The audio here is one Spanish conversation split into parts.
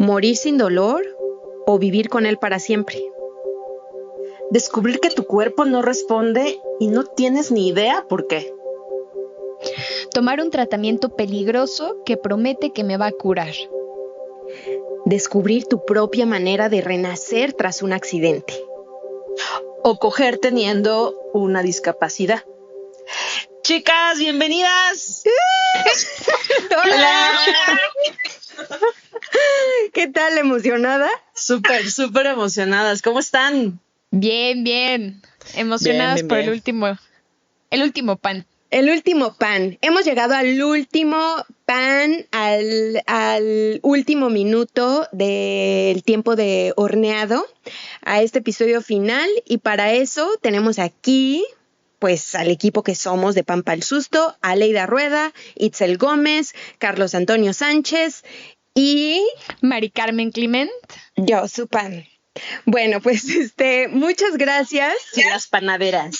¿Morir sin dolor o vivir con él para siempre? Descubrir que tu cuerpo no responde y no tienes ni idea por qué. Tomar un tratamiento peligroso que promete que me va a curar. Descubrir tu propia manera de renacer tras un accidente. O coger teniendo una discapacidad. Chicas, bienvenidas. ¡Hola! ¿Qué tal? ¿Emocionada? Súper emocionadas. ¿Cómo están? Bien. Emocionadas Bien. por el último pan. El último pan. Hemos llegado al último pan, al último minuto del tiempo de horneado, a este episodio final. Y para eso tenemos aquí, pues, al equipo que somos de Pan Pa'l Susto: Aleida Rueda, Itzel Gómez, Carlos Antonio Sánchez y Mari Carmen Clement. yo, su pan. Bueno, pues muchas gracias. Y las panaderas.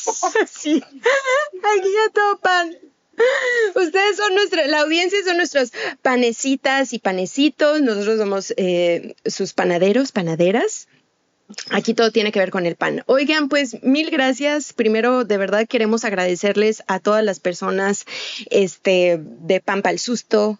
Sí. Aquí ya todo pan. Ustedes son la audiencia son nuestros panecitas y panecitos. Nosotros somos sus panaderos, panaderas. Aquí todo tiene que ver con el pan. Oigan, pues mil gracias. Primero, de verdad queremos agradecerles a todas las personas de Pan Pa'l Susto,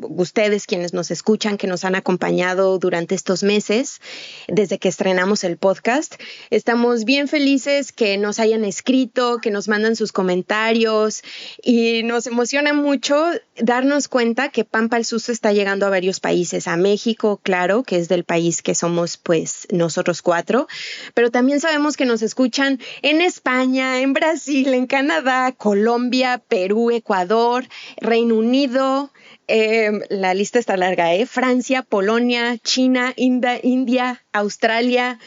ustedes quienes nos escuchan, que nos han acompañado durante estos meses, desde que estrenamos el podcast. Estamos bien felices que nos hayan escrito, que nos mandan sus comentarios, y nos emociona mucho darnos cuenta que Pan Pa'l Susto está llegando a varios países, a México, claro, que es del país que somos, pues, nosotros 4, pero también sabemos que nos escuchan en España, en Brasil, en Canadá, Colombia, Perú, Ecuador, Reino Unido, la lista está larga, Francia, Polonia, China, India, Australia.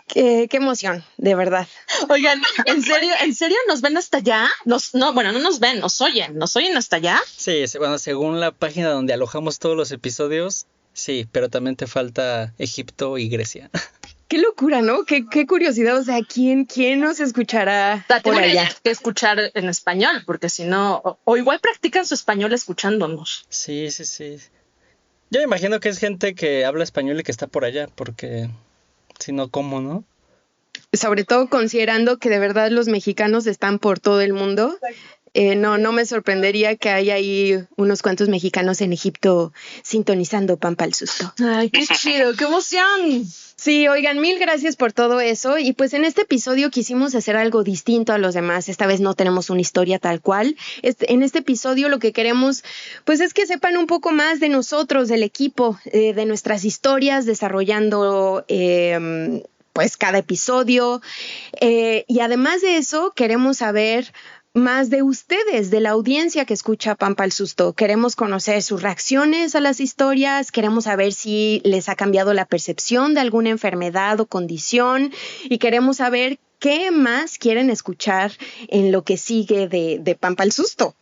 Qué emoción, de verdad. Oigan, ¿en serio nos ven hasta allá? No nos ven, nos oyen hasta allá. Sí, bueno, según la página donde alojamos todos los episodios, sí, pero también te falta Egipto y Grecia. Qué locura, ¿no? Qué curiosidad. O sea, ¿quién nos escuchará por allá? Que escuchar en español, porque si no, o igual practican su español escuchándonos. Sí. Yo me imagino que es gente que habla español y que está por allá, porque si no, ¿cómo, no? Sobre todo considerando que de verdad los mexicanos están por todo el mundo. No me sorprendería que haya ahí unos cuantos mexicanos en Egipto sintonizando Pan Pa'l Susto. Ay, qué chido, qué emoción. Sí, oigan, mil gracias por todo eso. Y pues en este episodio quisimos hacer algo distinto a los demás. Esta vez no tenemos una historia tal cual. En este episodio lo que queremos, pues, es que sepan un poco más de nosotros, del equipo, de nuestras historias, desarrollando pues cada episodio. Y además de eso, queremos saber más de ustedes, de la audiencia que escucha Pan Pa'l Susto. Queremos conocer sus reacciones a las historias, queremos saber si les ha cambiado la percepción de alguna enfermedad o condición, y queremos saber qué más quieren escuchar en lo que sigue de Pan Pa'l Susto.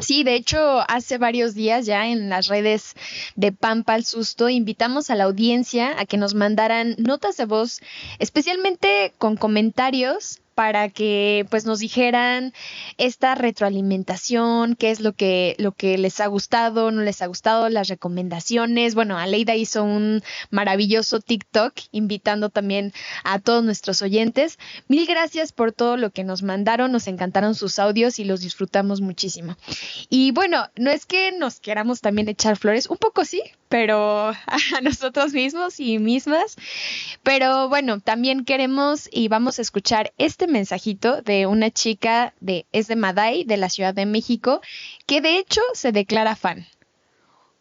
Sí, de hecho, hace varios días ya en las redes de Pan Pa'l Susto invitamos a la audiencia a que nos mandaran notas de voz, especialmente con comentarios, para que pues nos dijeran esta retroalimentación, qué es lo que les ha gustado, no les ha gustado, las recomendaciones. Bueno, Aleida hizo un maravilloso TikTok invitando también a todos nuestros oyentes. Mil gracias por todo lo que nos mandaron, nos encantaron sus audios y los disfrutamos muchísimo. Y bueno, no es que nos queramos también echar flores, un poco sí, pero a nosotros mismos y mismas. Pero bueno, también queremos y vamos a escuchar este mensajito de una chica es de Maday, de la Ciudad de México, que de hecho se declara fan.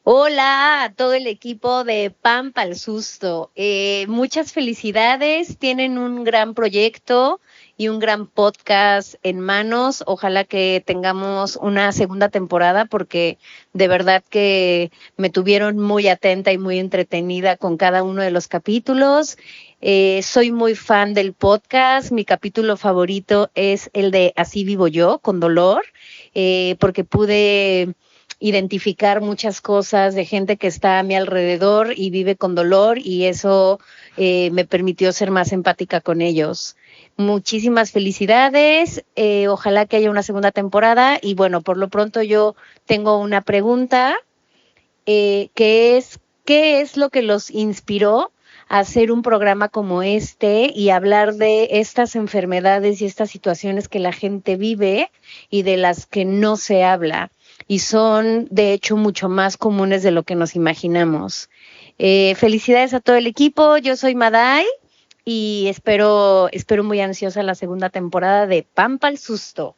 Hola a todo el equipo de Pan Pa'l Susto. Muchas felicidades, tienen un gran proyecto y un gran podcast en manos. Ojalá que tengamos una segunda temporada, porque de verdad que me tuvieron muy atenta y muy entretenida con cada uno de los capítulos. Soy muy fan del podcast. Mi capítulo favorito es el de Así vivo yo, con dolor, porque pude identificar muchas cosas de gente que está a mi alrededor y vive con dolor, y eso me permitió ser más empática con ellos. Muchísimas felicidades, ojalá que haya una segunda temporada. Y bueno, por lo pronto yo tengo una pregunta, que es ¿qué es lo que los inspiró a hacer un programa como este y hablar de estas enfermedades y estas situaciones que la gente vive y de las que no se habla? Y son, de hecho, mucho más comunes de lo que nos imaginamos. Felicidades a todo el equipo. Yo soy Maday y espero muy ansiosa la segunda temporada de Pampa al Susto.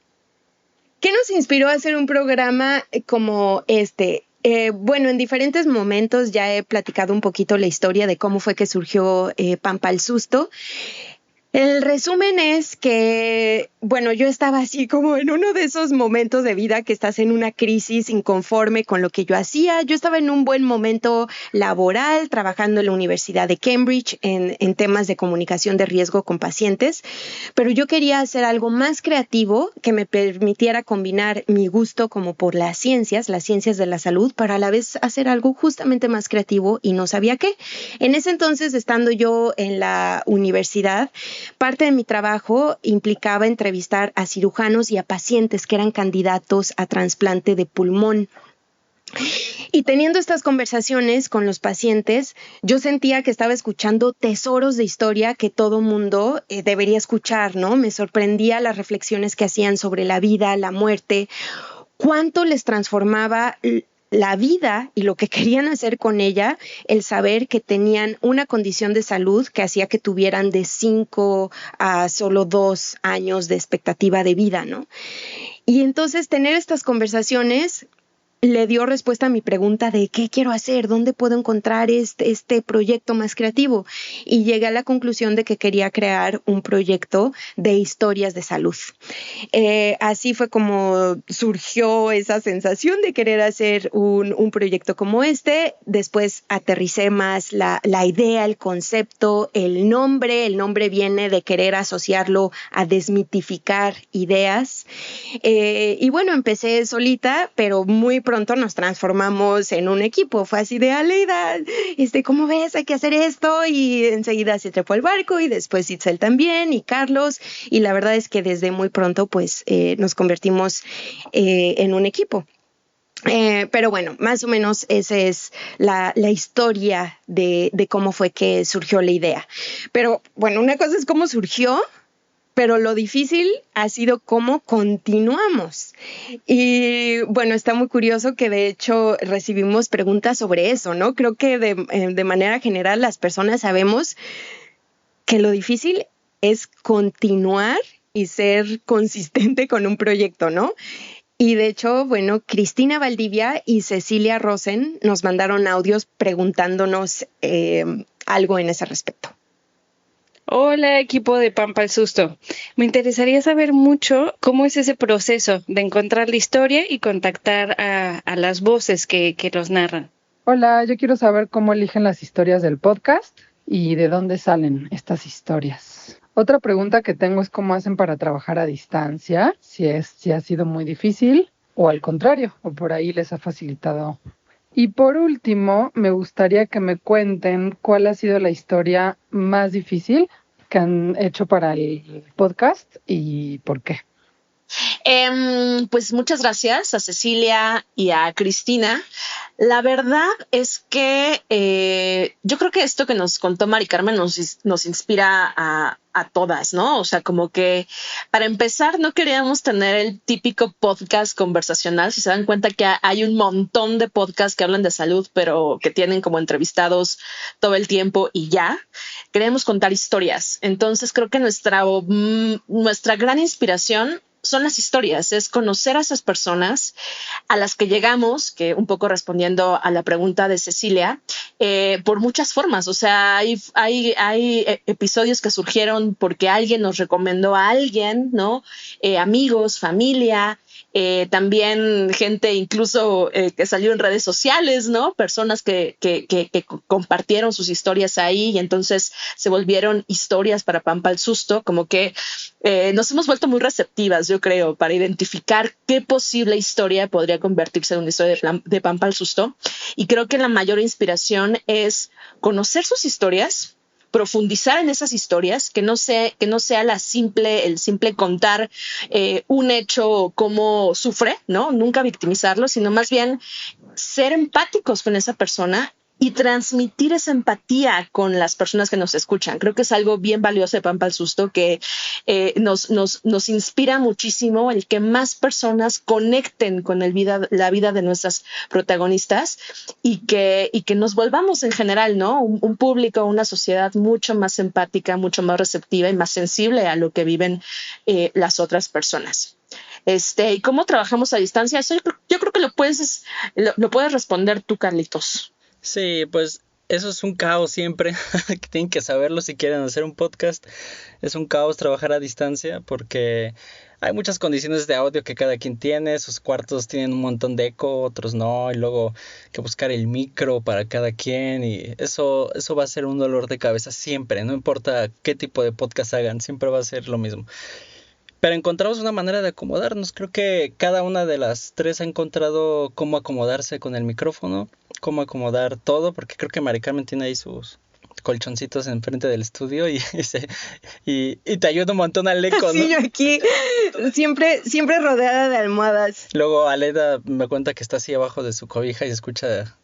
¿Qué nos inspiró a hacer un programa como este? Bueno, en diferentes momentos ya he platicado un poquito la historia de cómo fue que surgió Pampa al Susto. El resumen es que, bueno, yo estaba así como en uno de esos momentos de vida que estás en una crisis inconforme con lo que yo hacía. Yo estaba en un buen momento laboral, trabajando en la Universidad de Cambridge en temas de comunicación de riesgo con pacientes, pero yo quería hacer algo más creativo que me permitiera combinar mi gusto como por las ciencias de la salud, para a la vez hacer algo justamente más creativo y no sabía qué. En ese entonces, estando yo en la universidad, parte de mi trabajo implicaba entrevistar a cirujanos y a pacientes que eran candidatos a trasplante de pulmón. Y teniendo estas conversaciones con los pacientes, yo sentía que estaba escuchando tesoros de historia que todo mundo debería escuchar, ¿no? Me sorprendía las reflexiones que hacían sobre la vida, la muerte, cuánto les transformaba la vida y lo que querían hacer con ella, el saber que tenían una condición de salud que hacía que tuvieran de 5 a solo 2 años de expectativa de vida, ¿no? Y entonces tener estas conversaciones le dio respuesta a mi pregunta de qué quiero hacer, dónde puedo encontrar este proyecto más creativo. Y llegué a la conclusión de que quería crear un proyecto de historias de salud. Así fue como surgió esa sensación de querer hacer un proyecto como este. Después aterricé más la idea, el concepto, el nombre. El nombre viene de querer asociarlo a desmitificar ideas. Y bueno, empecé solita, pero muy pronto nos transformamos en un equipo. Fue así de, Aleida, ¿cómo ves? Hay que hacer esto. Y enseguida se trepó el barco y después Itzel también y Carlos. Y la verdad es que desde muy pronto pues nos convertimos en un equipo. Pero bueno, más o menos esa es la historia de cómo fue que surgió la idea. Pero bueno, una cosa es cómo surgió, pero lo difícil ha sido cómo continuamos. Y bueno, está muy curioso que de hecho recibimos preguntas sobre eso, ¿no? Creo que de manera general las personas sabemos que lo difícil es continuar y ser consistente con un proyecto, ¿no? Y de hecho, bueno, Cristina Valdivia y Cecilia Rosen nos mandaron audios preguntándonos algo en ese respecto. Hola, equipo de Pampa al Susto. Me interesaría saber mucho cómo es ese proceso de encontrar la historia y contactar a las voces que los narran. Hola, yo quiero saber cómo eligen las historias del podcast y de dónde salen estas historias. Otra pregunta que tengo es cómo hacen para trabajar a distancia, si ha sido muy difícil o al contrario, o por ahí les ha facilitado. Y por último, me gustaría que me cuenten cuál ha sido la historia más difícil que han hecho para el podcast y por qué. Pues muchas gracias a Cecilia y a Cristina. La verdad es que yo creo que esto que nos contó Mari Carmen nos inspira a todas, ¿no? O sea, como que para empezar no queríamos tener el típico podcast conversacional. Si se dan cuenta que hay un montón de podcasts que hablan de salud, pero que tienen como entrevistados todo el tiempo y ya. Queremos contar historias. Entonces creo que nuestra gran inspiración son las historias, es conocer a esas personas a las que llegamos, que un poco respondiendo a la pregunta de Cecilia, por muchas formas. O sea, hay episodios que surgieron porque alguien nos recomendó a alguien, ¿no? Amigos, familia, también gente incluso que salió en redes sociales, ¿no? Personas que compartieron sus historias ahí y entonces se volvieron historias para Pampa al Susto, como que nos hemos vuelto muy receptivas, yo creo, para identificar qué posible historia podría convertirse en una historia de Pampa al Susto. Y creo que la mayor inspiración es conocer sus historias, profundizar en esas historias, que no sea el simple contar un hecho cómo sufre, ¿no? Nunca victimizarlo, sino más bien ser empáticos con esa persona y transmitir esa empatía con las personas que nos escuchan. Creo que es algo bien valioso de Pan Pa'l Susto, que nos inspira muchísimo el que más personas conecten con la vida de nuestras protagonistas y que nos volvamos en general, ¿no? Un público, una sociedad mucho más empática, mucho más receptiva y más sensible a lo que viven las otras personas. ¿Y cómo trabajamos a distancia? Eso yo creo que lo puedes responder tú, Carlitos. Sí, pues eso es un caos siempre, que tienen que saberlo si quieren hacer un podcast. Es un caos trabajar a distancia porque hay muchas condiciones de audio que cada quien tiene. Sus cuartos tienen un montón de eco, otros no, y luego que buscar el micro para cada quien, y eso va a ser un dolor de cabeza siempre, no importa qué tipo de podcast hagan, siempre va a ser lo mismo. Pero encontramos una manera de acomodarnos. Creo que cada una de las tres ha encontrado cómo acomodarse con el micrófono, cómo acomodar todo, porque creo que Mari Carmen tiene ahí sus colchoncitos enfrente del estudio y te ayuda un montón al eco, ¿no? Sí, yo aquí siempre rodeada de almohadas. Luego Aleda me cuenta que está así abajo de su cobija y se escucha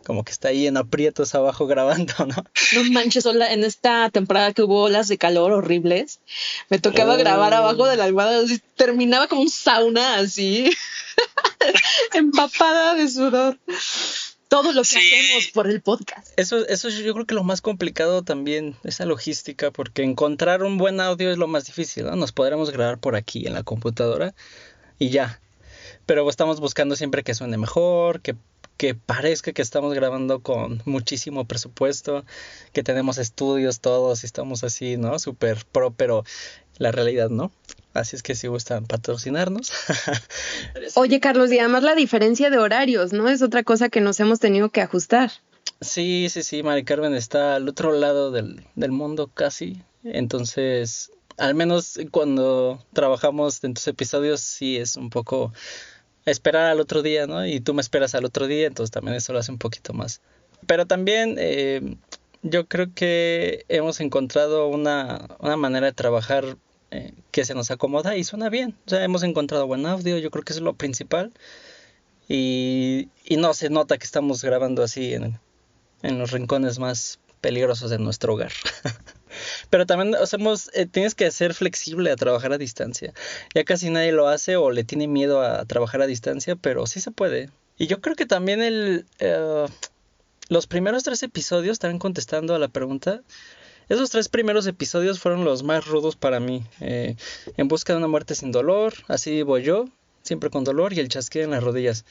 como que está ahí en aprietos abajo grabando, ¿no? No manches, en esta temporada que hubo olas de calor horribles, me tocaba grabar abajo de la almohada, así, terminaba como un sauna así, empapada de sudor. Todo lo que hacemos por el podcast. Eso yo creo que lo más complicado también, esa logística, porque encontrar un buen audio es lo más difícil, ¿no? Nos podremos grabar por aquí en la computadora y ya. Pero estamos buscando siempre que suene mejor, que parezca que estamos grabando con muchísimo presupuesto, que tenemos estudios todos y estamos así, ¿no? Súper pro, pero la realidad no. Así es que si gustan patrocinarnos. Oye, Carlos, y además la diferencia de horarios, ¿no? Es otra cosa que nos hemos tenido que ajustar. Sí, Mari Carmen está al otro lado del mundo casi. Entonces, al menos cuando trabajamos en tus episodios, sí es un poco esperar al otro día, ¿no? Y tú me esperas al otro día, entonces también eso lo hace un poquito más. Pero también yo creo que hemos encontrado una manera de trabajar que se nos acomoda y suena bien. O sea, hemos encontrado buen audio, yo creo que eso es lo principal. Y no se nota que estamos grabando así en los rincones más peligrosos de nuestro hogar. Pero también tienes que ser flexible a trabajar a distancia. Ya casi nadie lo hace o le tiene miedo a trabajar a distancia, pero sí se puede. Y yo creo que también los primeros 3 episodios, estarán contestando a la pregunta. Esos 3 primeros episodios fueron los más rudos para mí. En busca de una muerte sin dolor, así vivo yo, siempre con dolor, y el chasquido en las rodillas.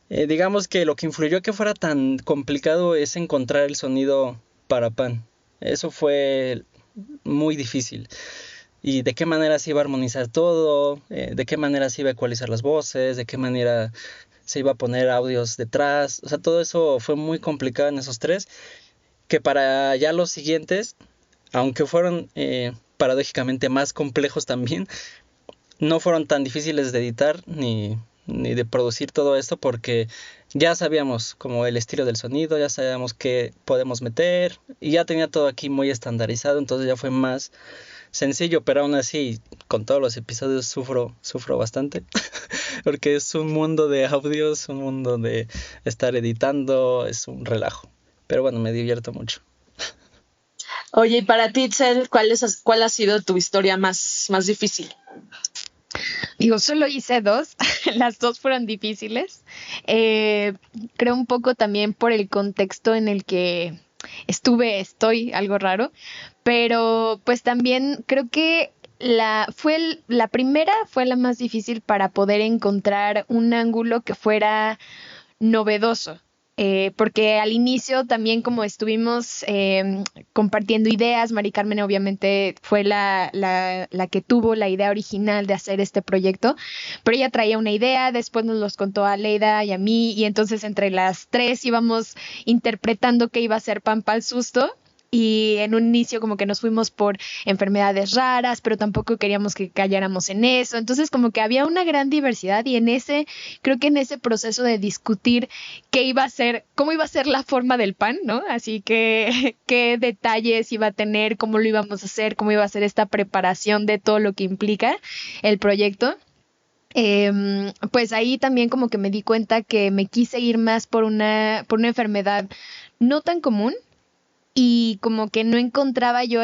Digamos que lo que influyó a que fuera tan complicado es encontrar el sonido para Pan. Eso fue muy difícil. Y de qué manera se iba a armonizar todo, de qué manera se iba a ecualizar las voces, de qué manera se iba a poner audios detrás. O sea, todo eso fue muy complicado en esos 3. Que para ya los siguientes, aunque fueron paradójicamente más complejos también, no fueron tan difíciles de editar ni de producir todo esto, porque ya sabíamos como el estilo del sonido, ya sabíamos qué podemos meter y ya tenía todo aquí muy estandarizado, entonces ya fue más sencillo. Pero aún así, con todos los episodios sufro bastante porque es un mundo de audios, un mundo de estar editando, es un relajo. Pero bueno, me divierto mucho. Oye, y para ti, Itzel, ¿cuál ha sido tu historia más difícil? Digo, solo hice 2, las 2 fueron difíciles. Creo un poco también por el contexto en el que estoy algo raro, pero pues también creo que la primera fue la más difícil para poder encontrar un ángulo que fuera novedoso. Porque al inicio también como estuvimos compartiendo ideas, Mari Carmen obviamente fue la que tuvo la idea original de hacer este proyecto, pero ella traía una idea, después nos los contó a Leida y a mí, y entonces entre las 3 íbamos interpretando qué iba a ser Pan Pa'l Susto. Y en un inicio como que nos fuimos por enfermedades raras, pero tampoco queríamos que cayéramos en eso. Entonces como que había una gran diversidad, y creo que en ese proceso de discutir cómo iba a ser la forma del pan, ¿no? Así que qué detalles iba a tener, cómo lo íbamos a hacer, cómo iba a ser esta preparación de todo lo que implica el proyecto. Pues ahí también como que me di cuenta que me quise ir más por una enfermedad no tan común. Y como que no encontraba yo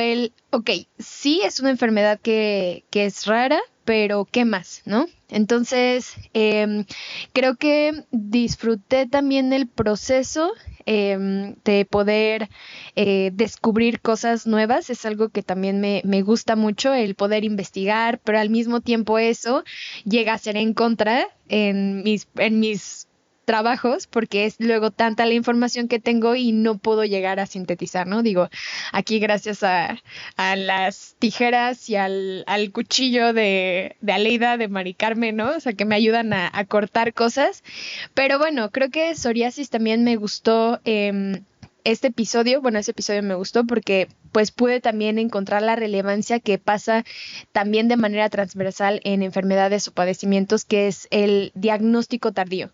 sí es una enfermedad que es rara, pero ¿qué más, no? Entonces, creo que disfruté también el proceso de poder descubrir cosas nuevas. Es algo que también me gusta mucho, el poder investigar, pero al mismo tiempo eso llega a ser en contra en mis trabajos, porque es luego tanta la información que tengo y no puedo llegar a sintetizar, ¿no? Digo, aquí gracias a las tijeras y al cuchillo de Aleida, de Mari Carmen, ¿no? O sea, que me ayudan a cortar cosas. Pero bueno, creo que psoriasis también me gustó. Ese episodio me gustó porque pues pude también encontrar la relevancia que pasa también de manera transversal en enfermedades o padecimientos, que es el diagnóstico tardío.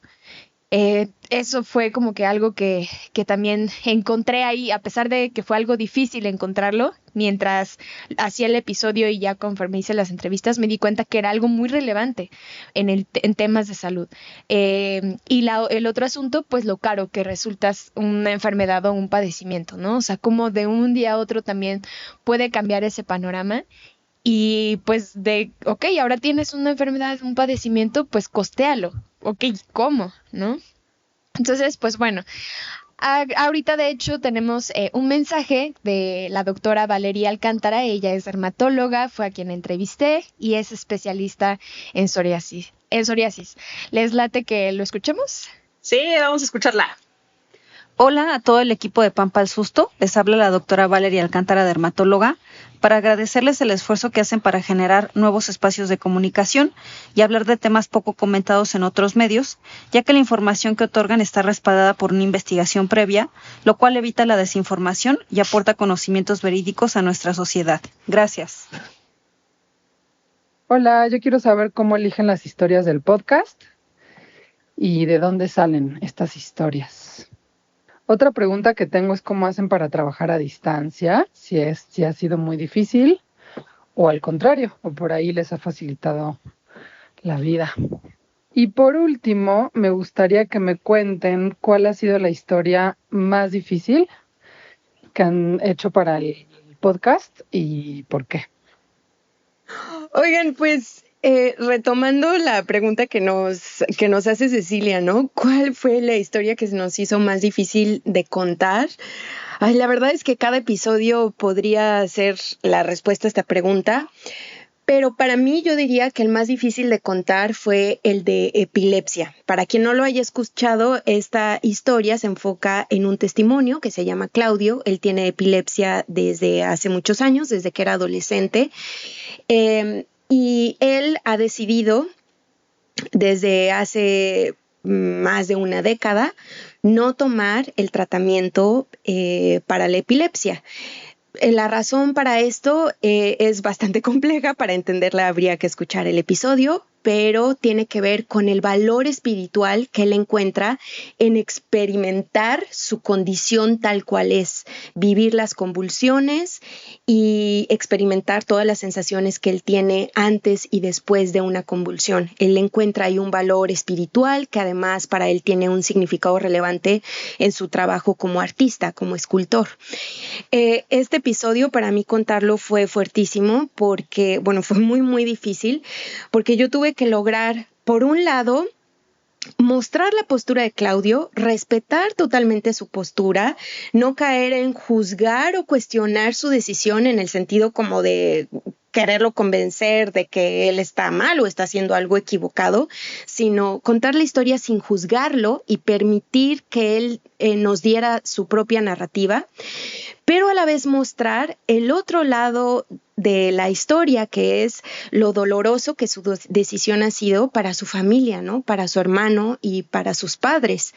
Eso fue como que algo que también encontré ahí, a pesar de que fue algo difícil encontrarlo, mientras hacía el episodio y ya conforme hice las entrevistas, me di cuenta que era algo muy relevante en temas de salud. Y el otro asunto, pues lo caro que resulta una enfermedad o un padecimiento, ¿no? O sea, como de un día a otro también puede cambiar ese panorama. Y pues ahora tienes una enfermedad, un padecimiento, pues costéalo. Ok, ¿cómo? ¿No? Entonces, pues bueno, ahorita de hecho tenemos un mensaje de la doctora Valeria Alcántara. Ella es dermatóloga, fue a quien entrevisté y es especialista en psoriasis. ¿Les late que lo escuchemos? Sí, vamos a escucharla. Hola a todo el equipo de Pampa al Susto, les habla la doctora Valeria Alcántara, dermatóloga, para agradecerles el esfuerzo que hacen para generar nuevos espacios de comunicación y hablar de temas poco comentados en otros medios, ya que la información que otorgan está respaldada por una investigación previa, lo cual evita la desinformación y aporta conocimientos verídicos a nuestra sociedad. Gracias. Hola, yo quiero saber cómo eligen las historias del podcast y de dónde salen estas historias. Otra pregunta que tengo es cómo hacen para trabajar a distancia, si ha sido muy difícil o al contrario, o por ahí les ha facilitado la vida. Y por último, me gustaría que me cuenten cuál ha sido la historia más difícil que han hecho para el podcast y por qué. Oigan, pues retomando la pregunta que nos hace Cecilia, ¿no? ¿Cuál fue la historia que se nos hizo más difícil de contar? Ay, la verdad es que cada episodio podría ser la respuesta a esta pregunta, pero para mí yo diría que el más difícil de contar fue el de epilepsia. Para quien no lo haya escuchado, esta historia se enfoca en un testimonio que se llama Claudio. Él tiene epilepsia desde hace muchos años, desde que era adolescente. Y él ha decidido desde hace más de una década no tomar el tratamiento para la epilepsia. La razón para esto es bastante compleja. Para entenderla habría que escuchar el episodio, pero tiene que ver con el valor espiritual que él encuentra en experimentar su condición tal cual es, vivir las convulsiones y experimentar todas las sensaciones que él tiene antes y después de una convulsión. Él encuentra ahí un valor espiritual que además para él tiene un significado relevante en su trabajo como artista, como escultor. Este episodio para mí contarlo fue fuertísimo porque, bueno, fue muy, muy difícil porque yo tuve que lograr, por un lado, mostrar la postura de Claudio, respetar totalmente su postura, no caer en juzgar o cuestionar su decisión en el sentido como de quererlo convencer de que él está mal o está haciendo algo equivocado, sino contar la historia sin juzgarlo y permitir que él nos diera su propia narrativa, pero a la vez mostrar el otro lado de la historia, que es lo doloroso que su decisión ha sido para su familia, ¿no? Para su hermano y para sus padres.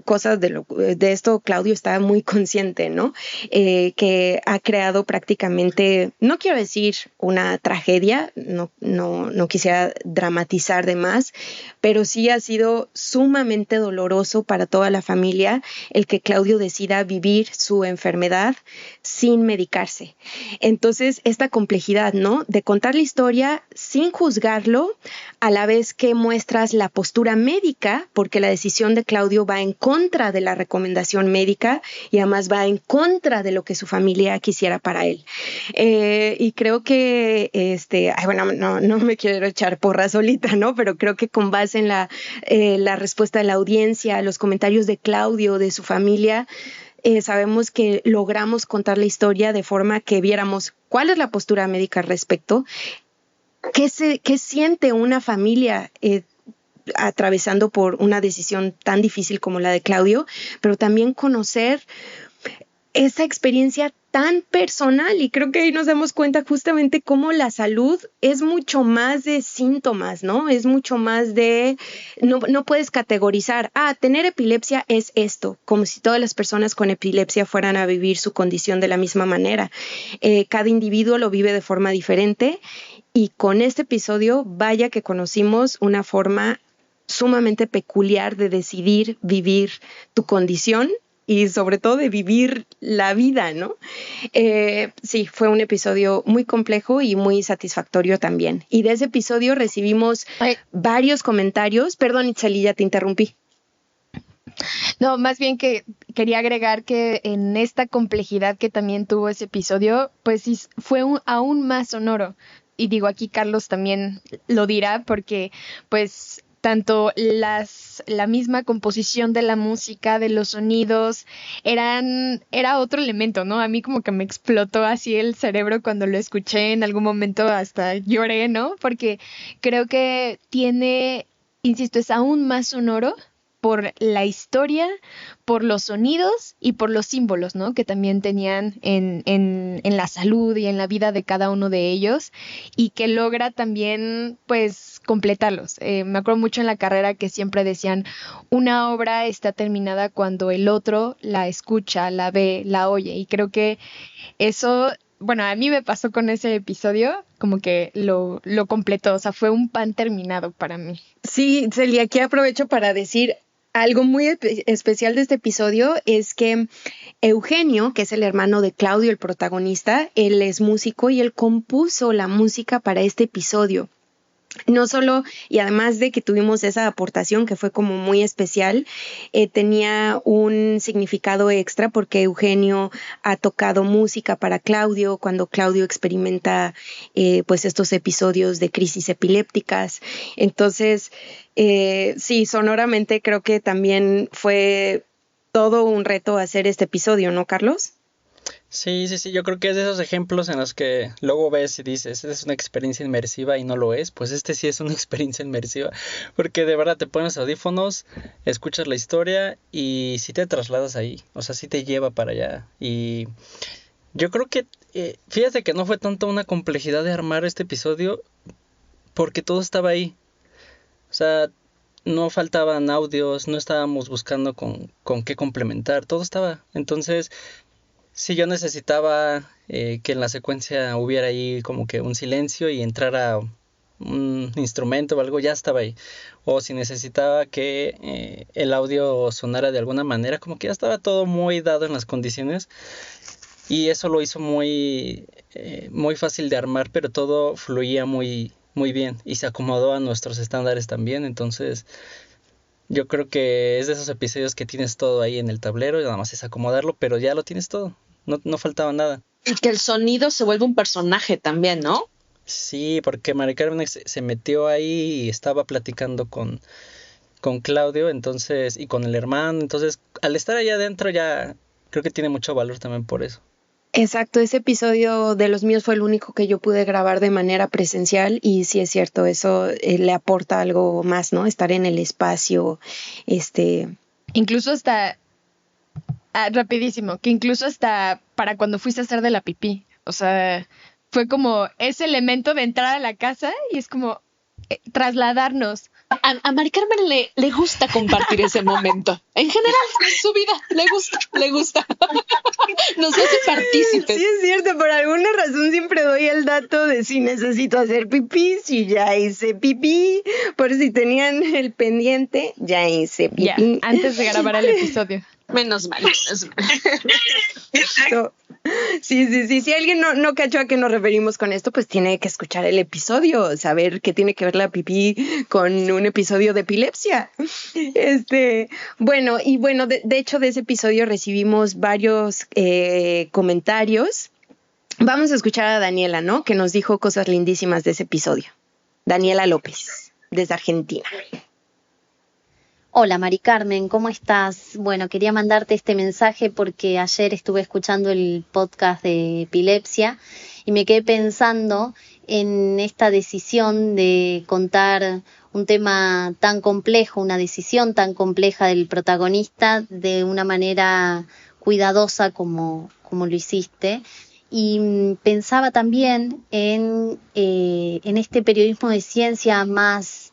Cosas de esto Claudio está muy consciente, ¿no? Que ha creado prácticamente, no quiero decir una tragedia, no quisiera dramatizar de más, pero sí ha sido sumamente doloroso para toda la familia el que Claudio decida vivir su enfermedad sin medicarse. Entonces, Entonces, esta complejidad, ¿no? De contar la historia sin juzgarlo, a la vez que muestras la postura médica, porque la decisión de Claudio va en contra de la recomendación médica y además va en contra de lo que su familia quisiera para él. Y creo que, no me quiero echar porra solita, ¿no? Pero creo que con base en la respuesta de la audiencia, los comentarios de Claudio, de su familia, sabemos que logramos contar la historia de forma que viéramos cuál es la postura médica al respecto, qué siente una familia atravesando por una decisión tan difícil como la de Claudio, pero también conocer esa experiencia tan personal, y creo que ahí nos damos cuenta justamente cómo la salud es mucho más de síntomas, ¿no? Es mucho más de, no puedes categorizar, tener epilepsia es esto, como si todas las personas con epilepsia fueran a vivir su condición de la misma manera. Cada individuo lo vive de forma diferente, y con este episodio, vaya que conocimos una forma sumamente peculiar de decidir vivir tu condición y sobre todo de vivir la vida, ¿no? Sí, fue un episodio muy complejo y muy satisfactorio también. Y de ese episodio recibimos varios comentarios. Perdón, Itzeli, ya te interrumpí. No, más bien que quería agregar que en esta complejidad que también tuvo ese episodio, pues sí, fue aún más sonoro. Y digo, aquí Carlos también lo dirá porque pues tanto la misma composición de la música, de los sonidos, era otro elemento, ¿no? A mí como que me explotó así el cerebro cuando lo escuché, en algún momento hasta lloré, ¿no? Porque creo que tiene, insisto, es aún más sonoro por la historia, por los sonidos y por los símbolos, ¿no? Que también tenían en la salud y en la vida de cada uno de ellos, y que logra también, pues, completarlos. Me acuerdo mucho en la carrera que siempre decían, una obra está terminada cuando el otro la escucha, la ve, la oye, y creo que eso, bueno, a mí me pasó con ese episodio, como que lo completó, o sea, fue un pan terminado para mí. Sí, Celia, aquí aprovecho para decir algo muy especial de este episodio es que Eugenio, que es el hermano de Claudio, el protagonista, él es músico y él compuso la música para este episodio. No solo, y además de que tuvimos esa aportación que fue como muy especial, tenía un significado extra porque Eugenio ha tocado música para Claudio cuando Claudio experimenta pues estos episodios de crisis epilépticas. Entonces, sí, sonoramente creo que también fue todo un reto hacer este episodio, ¿no, Carlos? Sí, yo creo que es de esos ejemplos en los que luego ves y dices, es una experiencia inmersiva y no lo es, pues este sí es una experiencia inmersiva, porque de verdad te pones audífonos, escuchas la historia y sí te trasladas ahí, o sea, sí te lleva para allá. Y yo creo que, fíjate que no fue tanto una complejidad de armar este episodio, porque todo estaba ahí, o sea, no faltaban audios, no estábamos buscando con qué complementar, todo estaba, entonces... Sí, yo necesitaba que en la secuencia hubiera ahí como que un silencio y entrara un instrumento o algo, ya estaba ahí. O si necesitaba que el audio sonara de alguna manera, como que ya estaba todo muy dado en las condiciones. Y eso lo hizo muy fácil de armar, pero todo fluía muy bien y se acomodó a nuestros estándares también. Entonces... yo creo que es de esos episodios que tienes todo ahí en el tablero y nada más es acomodarlo, pero ya lo tienes todo, no faltaba nada. Y que el sonido se vuelve un personaje también, ¿no? Sí, porque Mari Carmen se metió ahí y estaba platicando con Claudio, entonces, y con el hermano, entonces al estar allá adentro ya creo que tiene mucho valor también por eso. Exacto, ese episodio de los míos fue el único que yo pude grabar de manera presencial y sí es cierto, eso le aporta algo más, ¿no? Estar en el espacio, Incluso hasta, rapidísimo, que incluso hasta para cuando fuiste a hacer de la pipí, o sea, fue como ese elemento de entrar a la casa y es como trasladarnos. A Mari Carmen le gusta compartir ese momento. En general, en su vida, le gusta. Nos hace partícipes. Sí, es cierto, por alguna razón siempre doy el dato de si necesito hacer pipí, si ya hice pipí, por si tenían el pendiente, ya hice pipí. Ya, antes de grabar el episodio. Menos mal. Sí. Si alguien no cachó a qué nos referimos con esto, pues tiene que escuchar el episodio, saber qué tiene que ver la pipí con un episodio de epilepsia. Bueno, de hecho de ese episodio recibimos varios comentarios. Vamos a escuchar a Daniela, ¿no? Que nos dijo cosas lindísimas de ese episodio. Daniela López, desde Argentina. Hola Mari Carmen, ¿cómo estás? Bueno, quería mandarte este mensaje porque ayer estuve escuchando el podcast de epilepsia y me quedé pensando en esta decisión de contar un tema tan complejo, una decisión tan compleja del protagonista de una manera cuidadosa como lo hiciste. Y pensaba también en este periodismo de ciencia más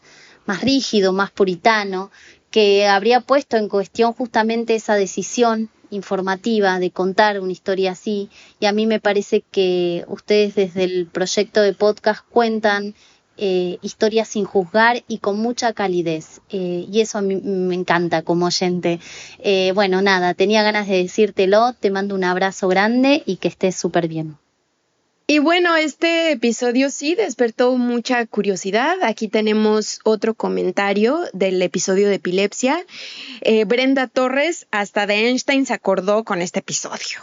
rígido, más puritano, que habría puesto en cuestión justamente esa decisión informativa de contar una historia así, y a mí me parece que ustedes desde el proyecto de podcast cuentan historias sin juzgar y con mucha calidez, y eso a mí me encanta como oyente. Bueno, nada, tenía ganas de decírtelo, te mando un abrazo grande y que estés súper bien. Y bueno, este episodio sí despertó mucha curiosidad. Aquí tenemos otro comentario del episodio de epilepsia. Brenda Torres, hasta de Einstein se acordó con este episodio.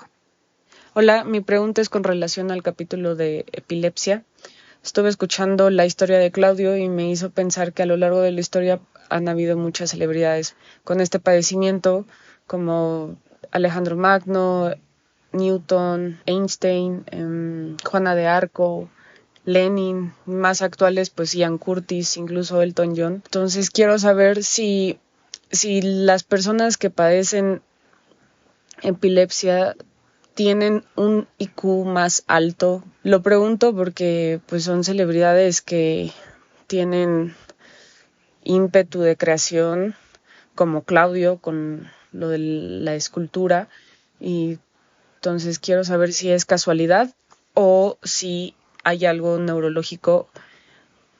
Hola, mi pregunta es con relación al capítulo de epilepsia. Estuve escuchando la historia de Claudio y me hizo pensar que a lo largo de la historia han habido muchas celebridades con este padecimiento, como Alejandro Magno, Newton, Einstein, Juana de Arco, Lenin, más actuales pues Ian Curtis, incluso Elton John. Entonces quiero saber si las personas que padecen epilepsia tienen un IQ más alto. Lo pregunto porque pues son celebridades que tienen ímpetu de creación, como Claudio con lo de la escultura, y entonces quiero saber si es casualidad o si hay algo neurológico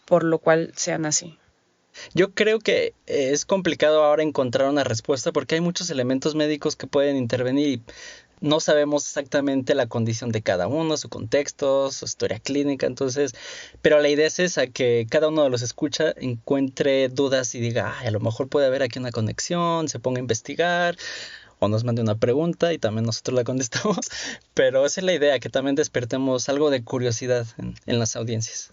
por lo cual sean así. Yo creo que es complicado ahora encontrar una respuesta porque hay muchos elementos médicos que pueden intervenir y no sabemos exactamente la condición de cada uno, su contexto, su historia clínica, entonces, pero la idea es esa, que cada uno de los escucha encuentre dudas y diga, a lo mejor puede haber aquí una conexión, se ponga a investigar o nos mande una pregunta y también nosotros la contestamos, pero esa es la idea, que también despertemos algo de curiosidad en las audiencias.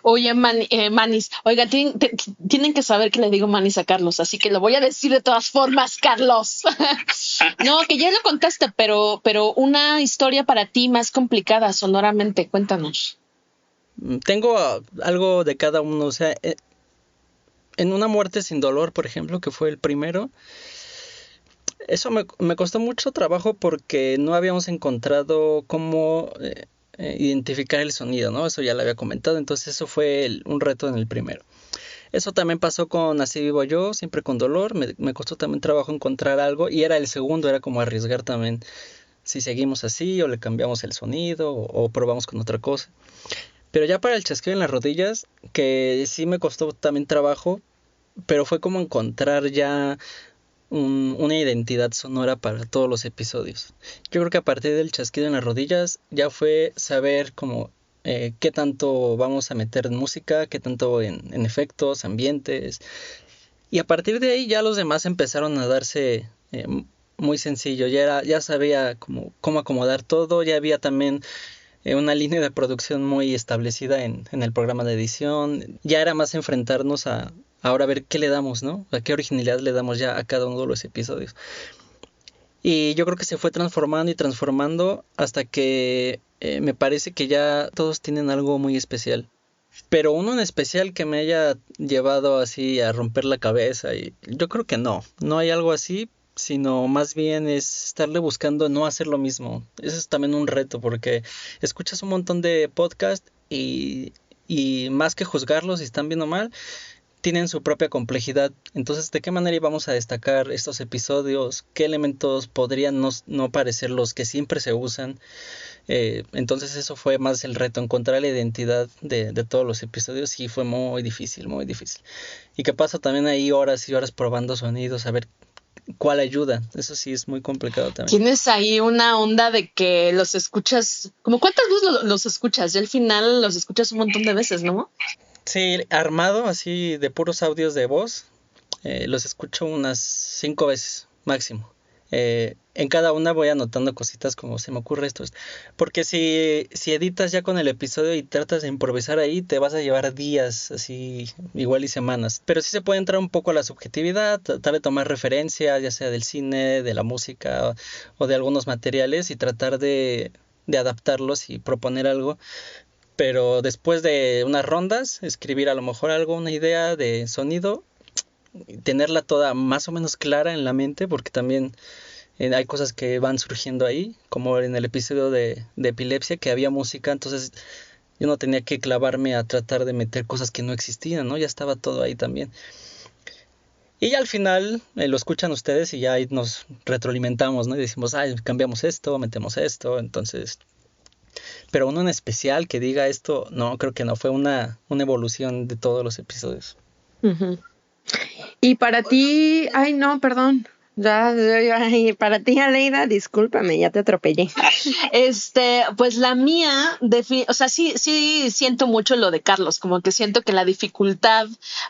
Oye, Manis, oiga, tienen que saber que le digo Manis a Carlos, así que lo voy a decir de todas formas, Carlos. No, que ya lo contaste, pero una historia para ti más complicada sonoramente, cuéntanos. Tengo algo de cada uno, o sea, en Una muerte sin dolor, por ejemplo, que fue el primero, eso me costó mucho trabajo porque no habíamos encontrado cómo identificar el sonido, ¿no? Eso ya lo había comentado, entonces eso fue un reto en el primero. Eso también pasó con Así vivo yo, siempre con dolor. Me costó también trabajo encontrar algo, y era el segundo, era como arriesgar también si seguimos así o le cambiamos el sonido o probamos con otra cosa. Pero ya para el chasquido en las rodillas, que sí me costó también trabajo, pero fue como encontrar ya una identidad sonora para todos los episodios. Yo creo que a partir del chasquido en las rodillas ya fue saber como qué tanto vamos a meter en música, qué tanto en efectos, ambientes, y a partir de ahí ya los demás empezaron a darse muy sencillo. Ya sabía cómo acomodar todo, ya había también una línea de producción muy establecida en el programa de edición. Ya era más enfrentarnos a ahora ver qué le damos, ¿no? A qué originalidad le damos ya a cada uno de los episodios. Y yo creo que se fue transformando y transformando hasta que me parece que ya todos tienen algo muy especial. Pero uno en especial que me haya llevado así a romper la cabeza, y yo creo que no hay algo así, sino más bien es estarle buscando no hacer lo mismo. Eso es también un reto, porque escuchas un montón de podcasts y más que juzgarlos si están bien o mal, tienen su propia complejidad. Entonces, ¿de qué manera íbamos a destacar estos episodios? ¿Qué elementos podrían no parecer los que siempre se usan? Entonces eso fue más el reto, encontrar la identidad de todos los episodios, y fue muy difícil, muy difícil. Y que pasa también ahí horas y horas probando sonidos, a ver cuál ayuda. Eso sí es muy complicado también. Tienes ahí una onda de que los escuchas, como cuántas veces los escuchas, y al final los escuchas un montón de veces, ¿no? Sí, armado así de puros audios de voz, los escucho unas 5 veces máximo. En cada una voy anotando cositas como se me ocurre esto. Porque si editas ya con el episodio y tratas de improvisar ahí, te vas a llevar días, así igual y semanas. Pero sí se puede entrar un poco a la subjetividad, tratar de tomar referencia, ya sea del cine, de la música o de algunos materiales y tratar de adaptarlos y proponer algo. Pero después de unas rondas, escribir a lo mejor algo, una idea de sonido, tenerla toda más o menos clara en la mente, porque también hay cosas que van surgiendo ahí, como en el episodio de Epilepsia, que había música, entonces yo no tenía que clavarme a tratar de meter cosas que no existían, ¿no? Ya estaba todo ahí también. Y ya al final lo escuchan ustedes y ya ahí nos retroalimentamos, ¿no? Y decimos, cambiamos esto, metemos esto, entonces... Pero uno en especial que diga esto, no, creo que no, fue una evolución de todos los episodios. Uh-huh. Y para ti, no, perdón. Para ti, Aleida, discúlpame, ya te atropellé. Pues la mía, o sea, sí siento mucho lo de Carlos, como que siento que la dificultad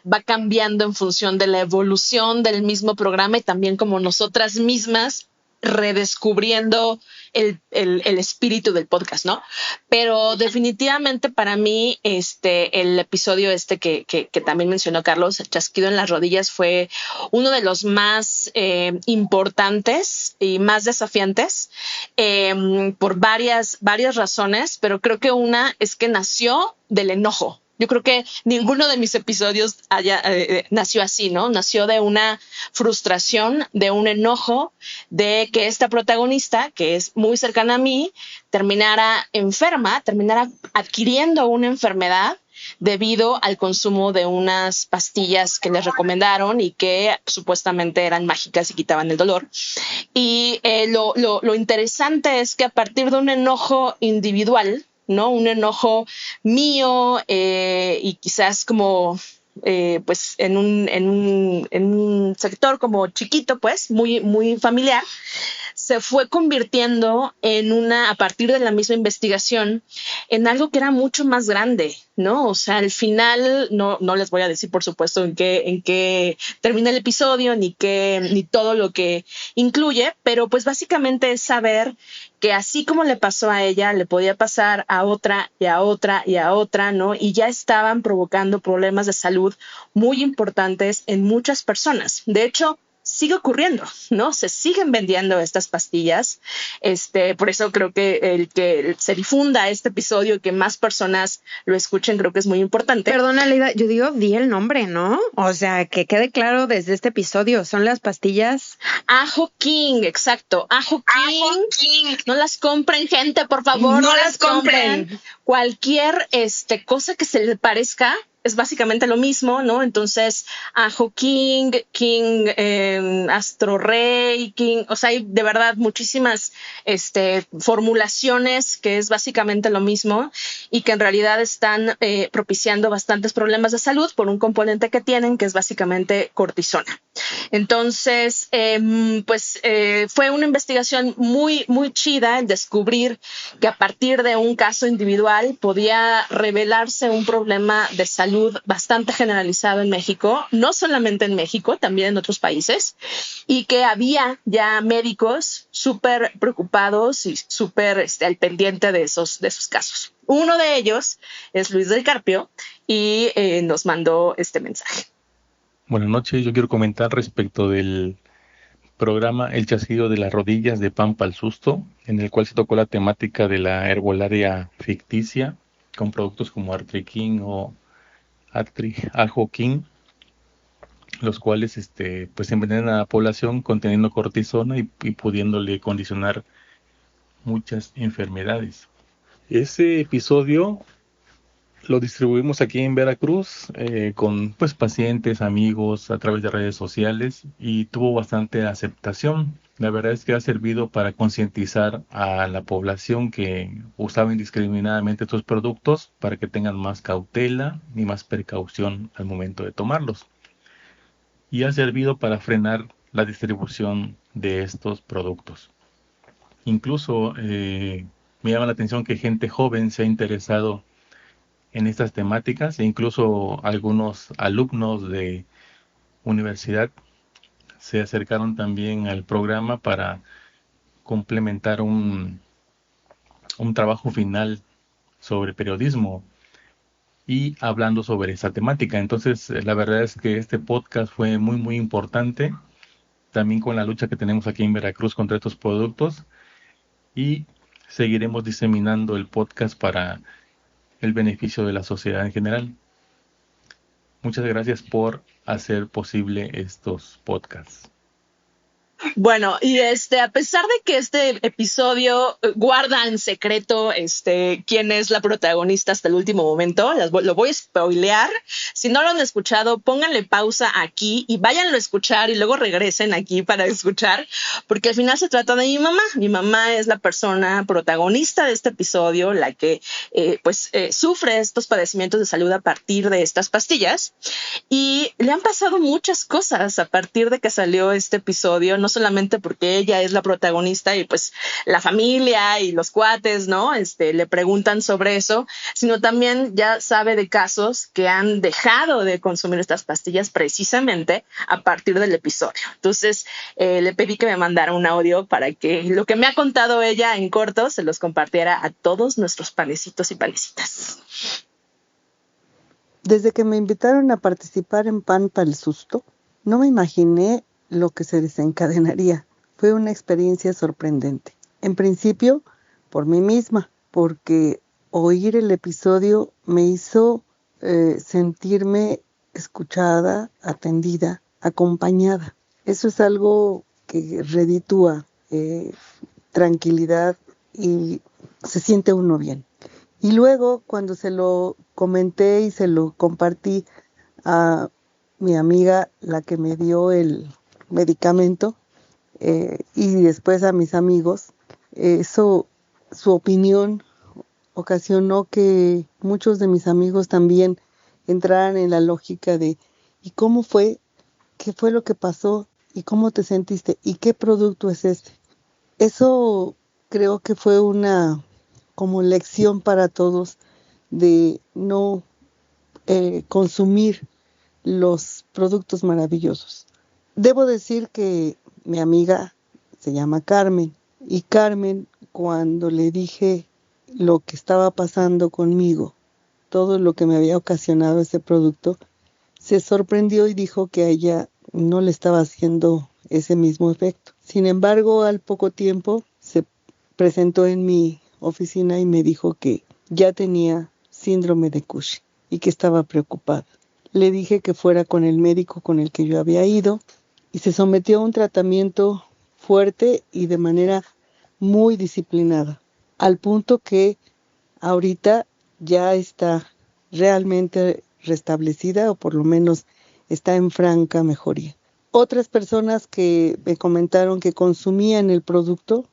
va cambiando en función de la evolución del mismo programa y también como nosotras mismas redescubriendo el espíritu del podcast, ¿no? Pero definitivamente para mí el episodio que también mencionó Carlos, el chasquido en las rodillas, fue uno de los más importantes y más desafiantes por varias razones, pero creo que una es que nació del enojo. Yo creo que ninguno de mis episodios nació así, ¿no? Nació de una frustración, de un enojo, de que esta protagonista, que es muy cercana a mí, terminara enferma, terminara adquiriendo una enfermedad debido al consumo de unas pastillas que les recomendaron y que supuestamente eran mágicas y quitaban el dolor. Y lo interesante es que a partir de un enojo individual, ¿no? Un enojo mío y quizás como pues en un sector como chiquito, pues muy, muy familiar, se fue convirtiendo a partir de la misma investigación, en algo que era mucho más grande, ¿no? O sea, al final, no les voy a decir, por supuesto, en qué termina el episodio, ni todo lo que incluye, pero pues básicamente es saber que así como le pasó a ella, le podía pasar a otra y a otra y a otra, ¿no? Y ya estaban provocando problemas de salud muy importantes en muchas personas. De hecho, sigue ocurriendo, ¿no? Se siguen vendiendo estas pastillas. Por eso creo que el que se difunda este episodio y que más personas lo escuchen, creo que es muy importante. Perdona, Leida, yo di el nombre, ¿no? O sea, que quede claro desde este episodio, son las pastillas Ajo King, exacto. Ajo King. No las compren, gente, por favor. No las compren. Cualquier cosa que se le parezca es básicamente lo mismo, ¿no? Entonces, Ajo King, Astro Rey, King, o sea, hay de verdad muchísimas formulaciones que es básicamente lo mismo y que en realidad están propiciando bastantes problemas de salud por un componente que tienen, que es básicamente cortisona. Entonces, fue una investigación muy, muy chida el descubrir que a partir de un caso individual podía revelarse un problema de salud bastante generalizado en México, no solamente en México, también en otros países, y que había ya médicos súper preocupados y súper al pendiente de esos casos. Uno de ellos es Luis del Carpio y nos mandó este mensaje. Buenas noches, yo quiero comentar respecto del programa El chasquido de las rodillas de Pampa al Susto, en el cual se tocó la temática de la herbolaria ficticia con productos como Artriking o Ajo King, los cuales pues envenenan a la población conteniendo cortisona y pudiéndole condicionar muchas enfermedades. Ese episodio lo distribuimos aquí en Veracruz con pues pacientes, amigos a través de redes sociales y tuvo bastante aceptación. La verdad es que ha servido para concientizar a la población que usaba indiscriminadamente estos productos para que tengan más cautela y más precaución al momento de tomarlos. Y ha servido para frenar la distribución de estos productos. Incluso me llama la atención que gente joven se ha interesado en estas temáticas e incluso algunos alumnos de universidad se acercaron también al programa para complementar un trabajo final sobre periodismo y hablando sobre esa temática. Entonces, la verdad es que este podcast fue muy, muy importante, también con la lucha que tenemos aquí en Veracruz contra estos productos, y seguiremos diseminando el podcast para el beneficio de la sociedad en general. Muchas gracias por hacer posible estos podcasts. Bueno, y a pesar de que este episodio guarda en secreto quién es la protagonista hasta el último momento, lo voy a spoilear. Si no lo han escuchado, pónganle pausa aquí y váyanlo a escuchar y luego regresen aquí para escuchar, porque al final se trata de mi mamá. Mi mamá es la persona protagonista de este episodio, la que sufre estos padecimientos de salud a partir de estas pastillas, y le han pasado muchas cosas a partir de que salió este episodio, no solamente porque ella es la protagonista y pues la familia y los cuates, ¿no? Le preguntan sobre eso, sino también ya sabe de casos que han dejado de consumir estas pastillas precisamente a partir del episodio. Entonces, le pedí que me mandara un audio para que lo que me ha contado ella en corto se los compartiera a todos nuestros panecitos y panecitas. Desde que me invitaron a participar en Pan para el Susto, no me imaginé lo que se desencadenaría. Fue una experiencia sorprendente. En principio, por mí misma, porque oír el episodio me hizo sentirme escuchada, atendida, acompañada. Eso es algo que reditúa tranquilidad y se siente uno bien. Y luego, cuando se lo comenté y se lo compartí a mi amiga, la que me dio el medicamento, y después a mis amigos, su opinión ocasionó que muchos de mis amigos también entraran en la lógica de ¿y cómo fue? ¿Qué fue lo que pasó? ¿Y cómo te sentiste? ¿Y qué producto es este? Eso creo que fue una como lección para todos de no consumir los productos maravillosos. Debo decir que mi amiga se llama Carmen, y Carmen, cuando le dije lo que estaba pasando conmigo, todo lo que me había ocasionado ese producto, se sorprendió y dijo que a ella no le estaba haciendo ese mismo efecto. Sin embargo, al poco tiempo se presentó en mi oficina y me dijo que ya tenía síndrome de Cushing y que estaba preocupada. Le dije que fuera con el médico con el que yo había ido y se sometió a un tratamiento fuerte y de manera muy disciplinada, al punto que ahorita ya está realmente restablecida, o por lo menos está en franca mejoría. Otras personas que me comentaron que consumían el producto,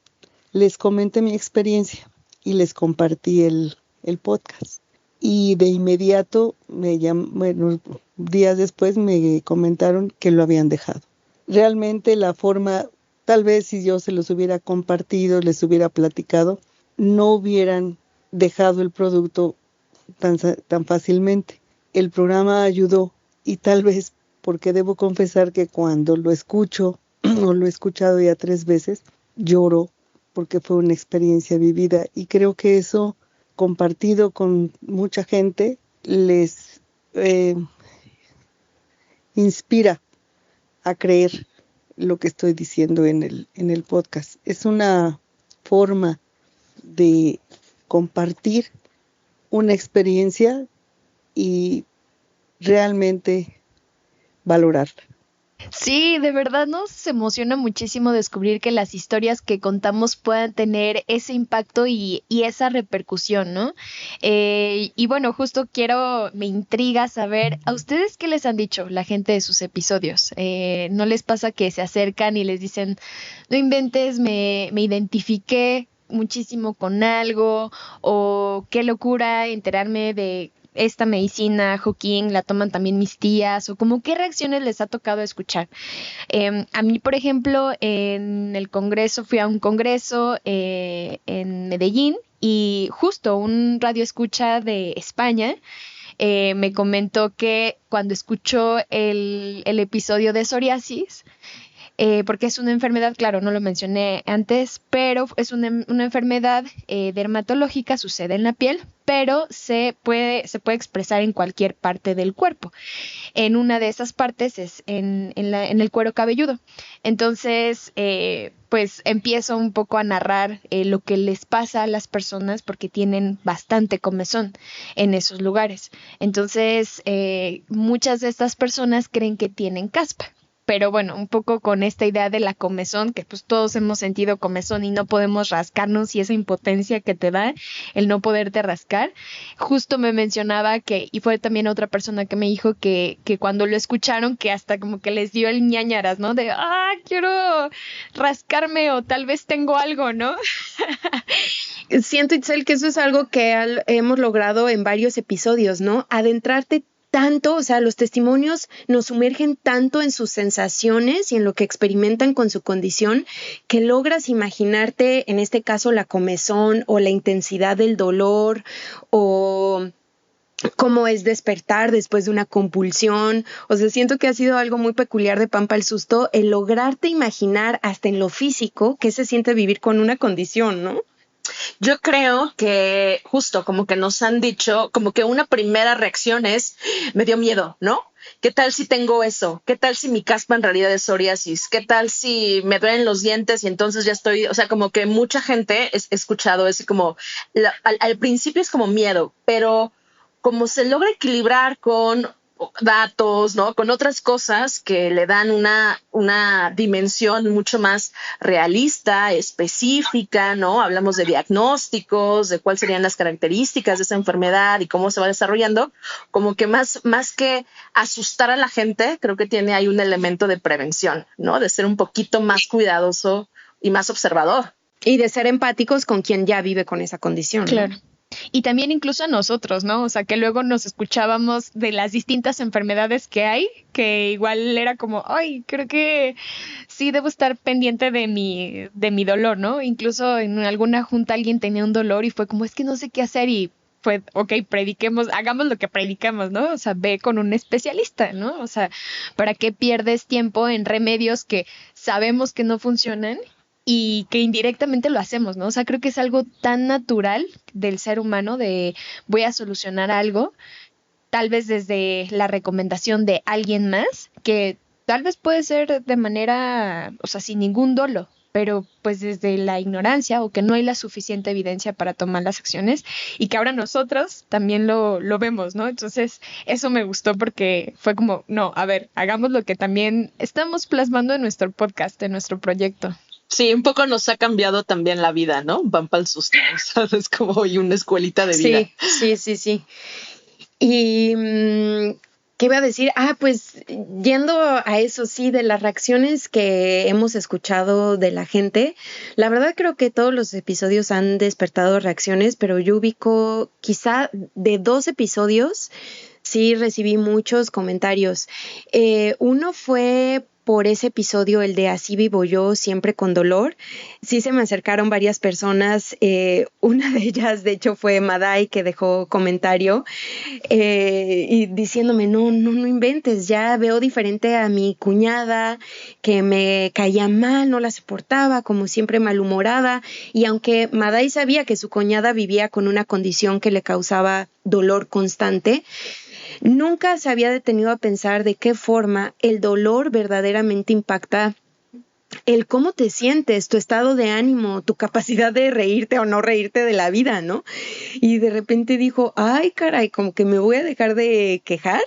les comenté mi experiencia y les compartí el podcast. Y de inmediato, días después me comentaron que lo habían dejado. Realmente la forma, tal vez si yo se los hubiera compartido, les hubiera platicado, no hubieran dejado el producto tan fácilmente. El programa ayudó, y tal vez porque debo confesar que cuando lo escucho, o lo he escuchado ya 3 veces, lloro porque fue una experiencia vivida, y creo que eso compartido con mucha gente les inspira a creer lo que estoy diciendo en el podcast. Es una forma de compartir una experiencia y realmente valorarla. Sí, de verdad nos emociona muchísimo descubrir que las historias que contamos puedan tener ese impacto y esa repercusión, ¿no? Y bueno, justo me intriga saber, ¿a ustedes qué les han dicho la gente de sus episodios? ¿No les pasa que se acercan y les dicen, no inventes, me identifiqué muchísimo con algo, o qué locura enterarme de esta medicina, Joaquín, la toman también mis tías, o como qué reacciones les ha tocado escuchar. A mí, por ejemplo, en el congreso, fui a un congreso en Medellín, y justo un radioescucha de España me comentó que cuando escuchó el episodio de psoriasis, porque es una enfermedad, claro, no lo mencioné antes, pero es una enfermedad dermatológica, sucede en la piel, pero se puede expresar en cualquier parte del cuerpo. En una de esas partes es en el cuero cabelludo. Entonces, pues empiezo un poco a narrar lo que les pasa a las personas porque tienen bastante comezón en esos lugares. Entonces, muchas de estas personas creen que tienen caspa. Pero bueno, un poco con esta idea de la comezón, que pues todos hemos sentido comezón y no podemos rascarnos, y esa impotencia que te da el no poderte rascar. Justo me mencionaba que, y fue también otra persona que me dijo que cuando lo escucharon, que hasta como que les dio el ñañaras, ¿no? De, quiero rascarme, o tal vez tengo algo, ¿no? Siento, Itzel, que eso es algo que hemos logrado en varios episodios, ¿no? Adentrarte tanto, o sea, los testimonios nos sumergen tanto en sus sensaciones y en lo que experimentan con su condición, que logras imaginarte, en este caso, la comezón o la intensidad del dolor, o cómo es despertar después de una compulsión. O sea, siento que ha sido algo muy peculiar de Pampa el Susto, el lograrte imaginar hasta en lo físico qué se siente vivir con una condición, ¿no? Yo creo que justo como que nos han dicho, como que una primera reacción es, me dio miedo, ¿no? ¿Qué tal si tengo eso? ¿Qué tal si mi caspa en realidad es psoriasis? ¿Qué tal si me duelen los dientes y entonces ya estoy? O sea, como que mucha gente he escuchado eso, como al principio es como miedo, pero como se logra equilibrar con datos, ¿no? Con otras cosas que le dan una dimensión mucho más realista, específica, ¿no? Hablamos de diagnósticos, de cuáles serían las características de esa enfermedad y cómo se va desarrollando, como que más que asustar a la gente, creo que tiene ahí un elemento de prevención, ¿no? De ser un poquito más cuidadoso y más observador. Y de ser empáticos con quien ya vive con esa condición. Claro. ¿No? Y también incluso a nosotros, ¿no? O sea, que luego nos escuchábamos de las distintas enfermedades que hay, que igual era como, creo que sí debo estar pendiente de mi dolor, ¿no? Incluso en alguna junta alguien tenía un dolor y fue como, es que no sé qué hacer, y fue, prediquemos, hagamos lo que predicamos, ¿no? O sea, ve con un especialista, ¿no? O sea, ¿para qué pierdes tiempo en remedios que sabemos que no funcionan y que indirectamente lo hacemos, ¿no? O sea, creo que es algo tan natural del ser humano de voy a solucionar algo, tal vez desde la recomendación de alguien más, que tal vez puede ser de manera, o sea, sin ningún dolo, pero pues desde la ignorancia o que no hay la suficiente evidencia para tomar las acciones, y que ahora nosotros también lo vemos, ¿no? Entonces, eso me gustó porque fue como, no, a ver, hagamos lo que también estamos plasmando en nuestro podcast, en nuestro proyecto. Sí, un poco nos ha cambiado también la vida, ¿no? Pampa el Susto, o sea, es como hoy una escuelita de vida. Sí. Y ¿qué iba a decir? Pues yendo a eso, sí, de las reacciones que hemos escuchado de la gente, la verdad creo que todos los episodios han despertado reacciones, pero yo ubico quizá de 2 episodios, sí recibí muchos comentarios. Uno fue por ese episodio, el de Así vivo yo, siempre con dolor. Sí se me acercaron varias personas, una de ellas de hecho fue Maday, que dejó comentario y diciéndome, no inventes, ya veo diferente a mi cuñada, que me caía mal, no la soportaba, como siempre malhumorada, y aunque Maday sabía que su cuñada vivía con una condición que le causaba dolor constante, nunca se había detenido a pensar de qué forma el dolor verdaderamente impacta el cómo te sientes, tu estado de ánimo, tu capacidad de reírte o no reírte de la vida, ¿no? Y de repente dijo, caray, como que me voy a dejar de quejar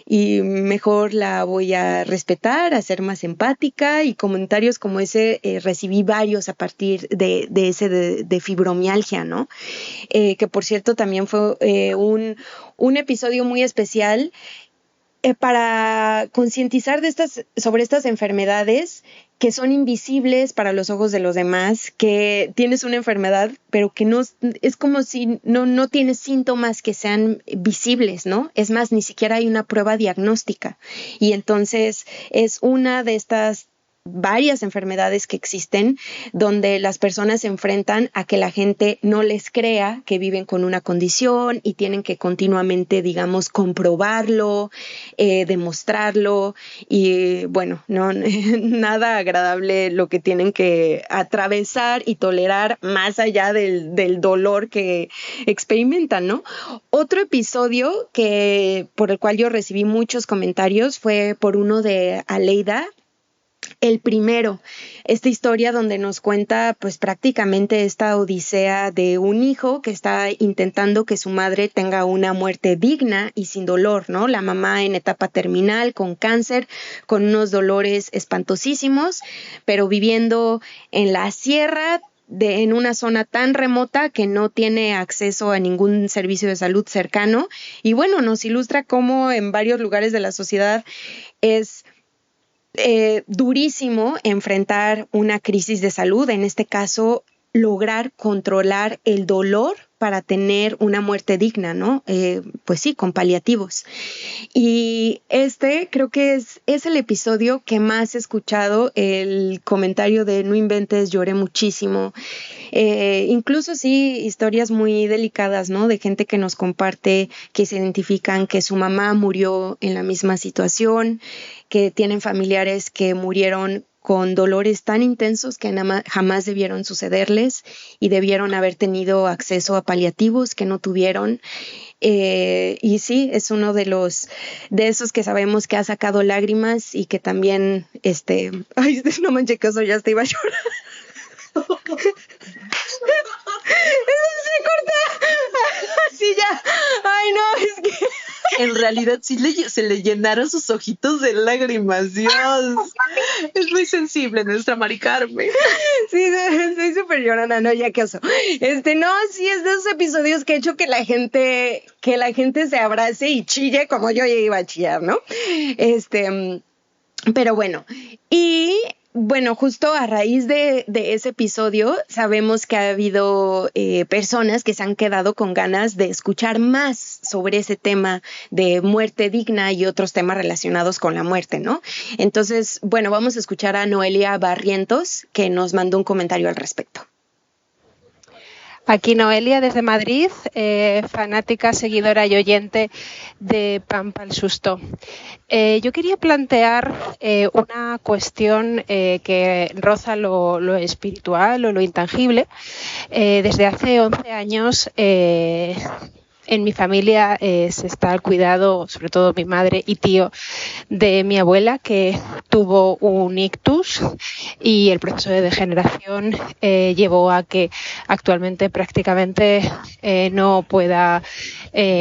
y mejor la voy a respetar, a ser más empática, y comentarios como ese recibí varios a partir de ese de fibromialgia, ¿no? Que por cierto también fue un episodio muy especial para concientizar sobre estas enfermedades que son invisibles para los ojos de los demás, que tienes una enfermedad, pero que no es como si no tienes síntomas que sean visibles, ¿no? Es más, ni siquiera hay una prueba diagnóstica. Y entonces es una de estas varias enfermedades que existen donde las personas se enfrentan a que la gente no les crea que viven con una condición y tienen que continuamente, digamos, comprobarlo, demostrarlo y bueno, no nada agradable lo que tienen que atravesar y tolerar más allá del dolor que experimentan, ¿no? Otro episodio por el cual yo recibí muchos comentarios fue por uno de Aleida. El primero, esta historia donde nos cuenta pues prácticamente esta odisea de un hijo que está intentando que su madre tenga una muerte digna y sin dolor, ¿no? La mamá en etapa terminal, con cáncer, con unos dolores espantosísimos, pero viviendo en la sierra, en una zona tan remota que no tiene acceso a ningún servicio de salud cercano. Y bueno, nos ilustra cómo en varios lugares de la sociedad es durísimo enfrentar una crisis de salud, en este caso lograr controlar el dolor para tener una muerte digna, ¿no? Pues sí, con paliativos. Y creo que es el episodio que más he escuchado, el comentario de no inventes, lloré muchísimo. Incluso sí, historias muy delicadas, ¿no? De gente que nos comparte, que se identifican que su mamá murió en la misma situación, que tienen familiares que murieron con dolores tan intensos que jamás debieron sucederles y debieron haber tenido acceso a paliativos que no tuvieron. Y sí, es uno de esos que sabemos que ha sacado lágrimas y que también, ay, no manches, que eso ya te iba a llorar. Eso se corta. Sí, ya. Ay, no, es que en realidad sí se le llenaron sus ojitos de lágrimas, Dios. Es muy sensible nuestra Mari Carmen. Sí, soy súper llorona, no, ya qué oso. No, sí, es de esos episodios que he hecho que la gente se abrace y chille como yo ya iba a chillar, ¿no? Pero bueno, y bueno, justo a raíz de ese episodio sabemos que ha habido personas que se han quedado con ganas de escuchar más sobre ese tema de muerte digna y otros temas relacionados con la muerte, ¿no? Entonces, bueno, vamos a escuchar a Noelia Barrientos, que nos mandó un comentario al respecto. Aquí Noelia desde Madrid, fanática, seguidora y oyente de Pampa el Susto. Yo quería plantear una cuestión que roza lo espiritual o lo intangible. Desde hace 11 años en mi familia se está al cuidado, sobre todo mi madre y tío, de mi abuela, que tuvo un ictus y el proceso de degeneración llevó a que actualmente prácticamente no pueda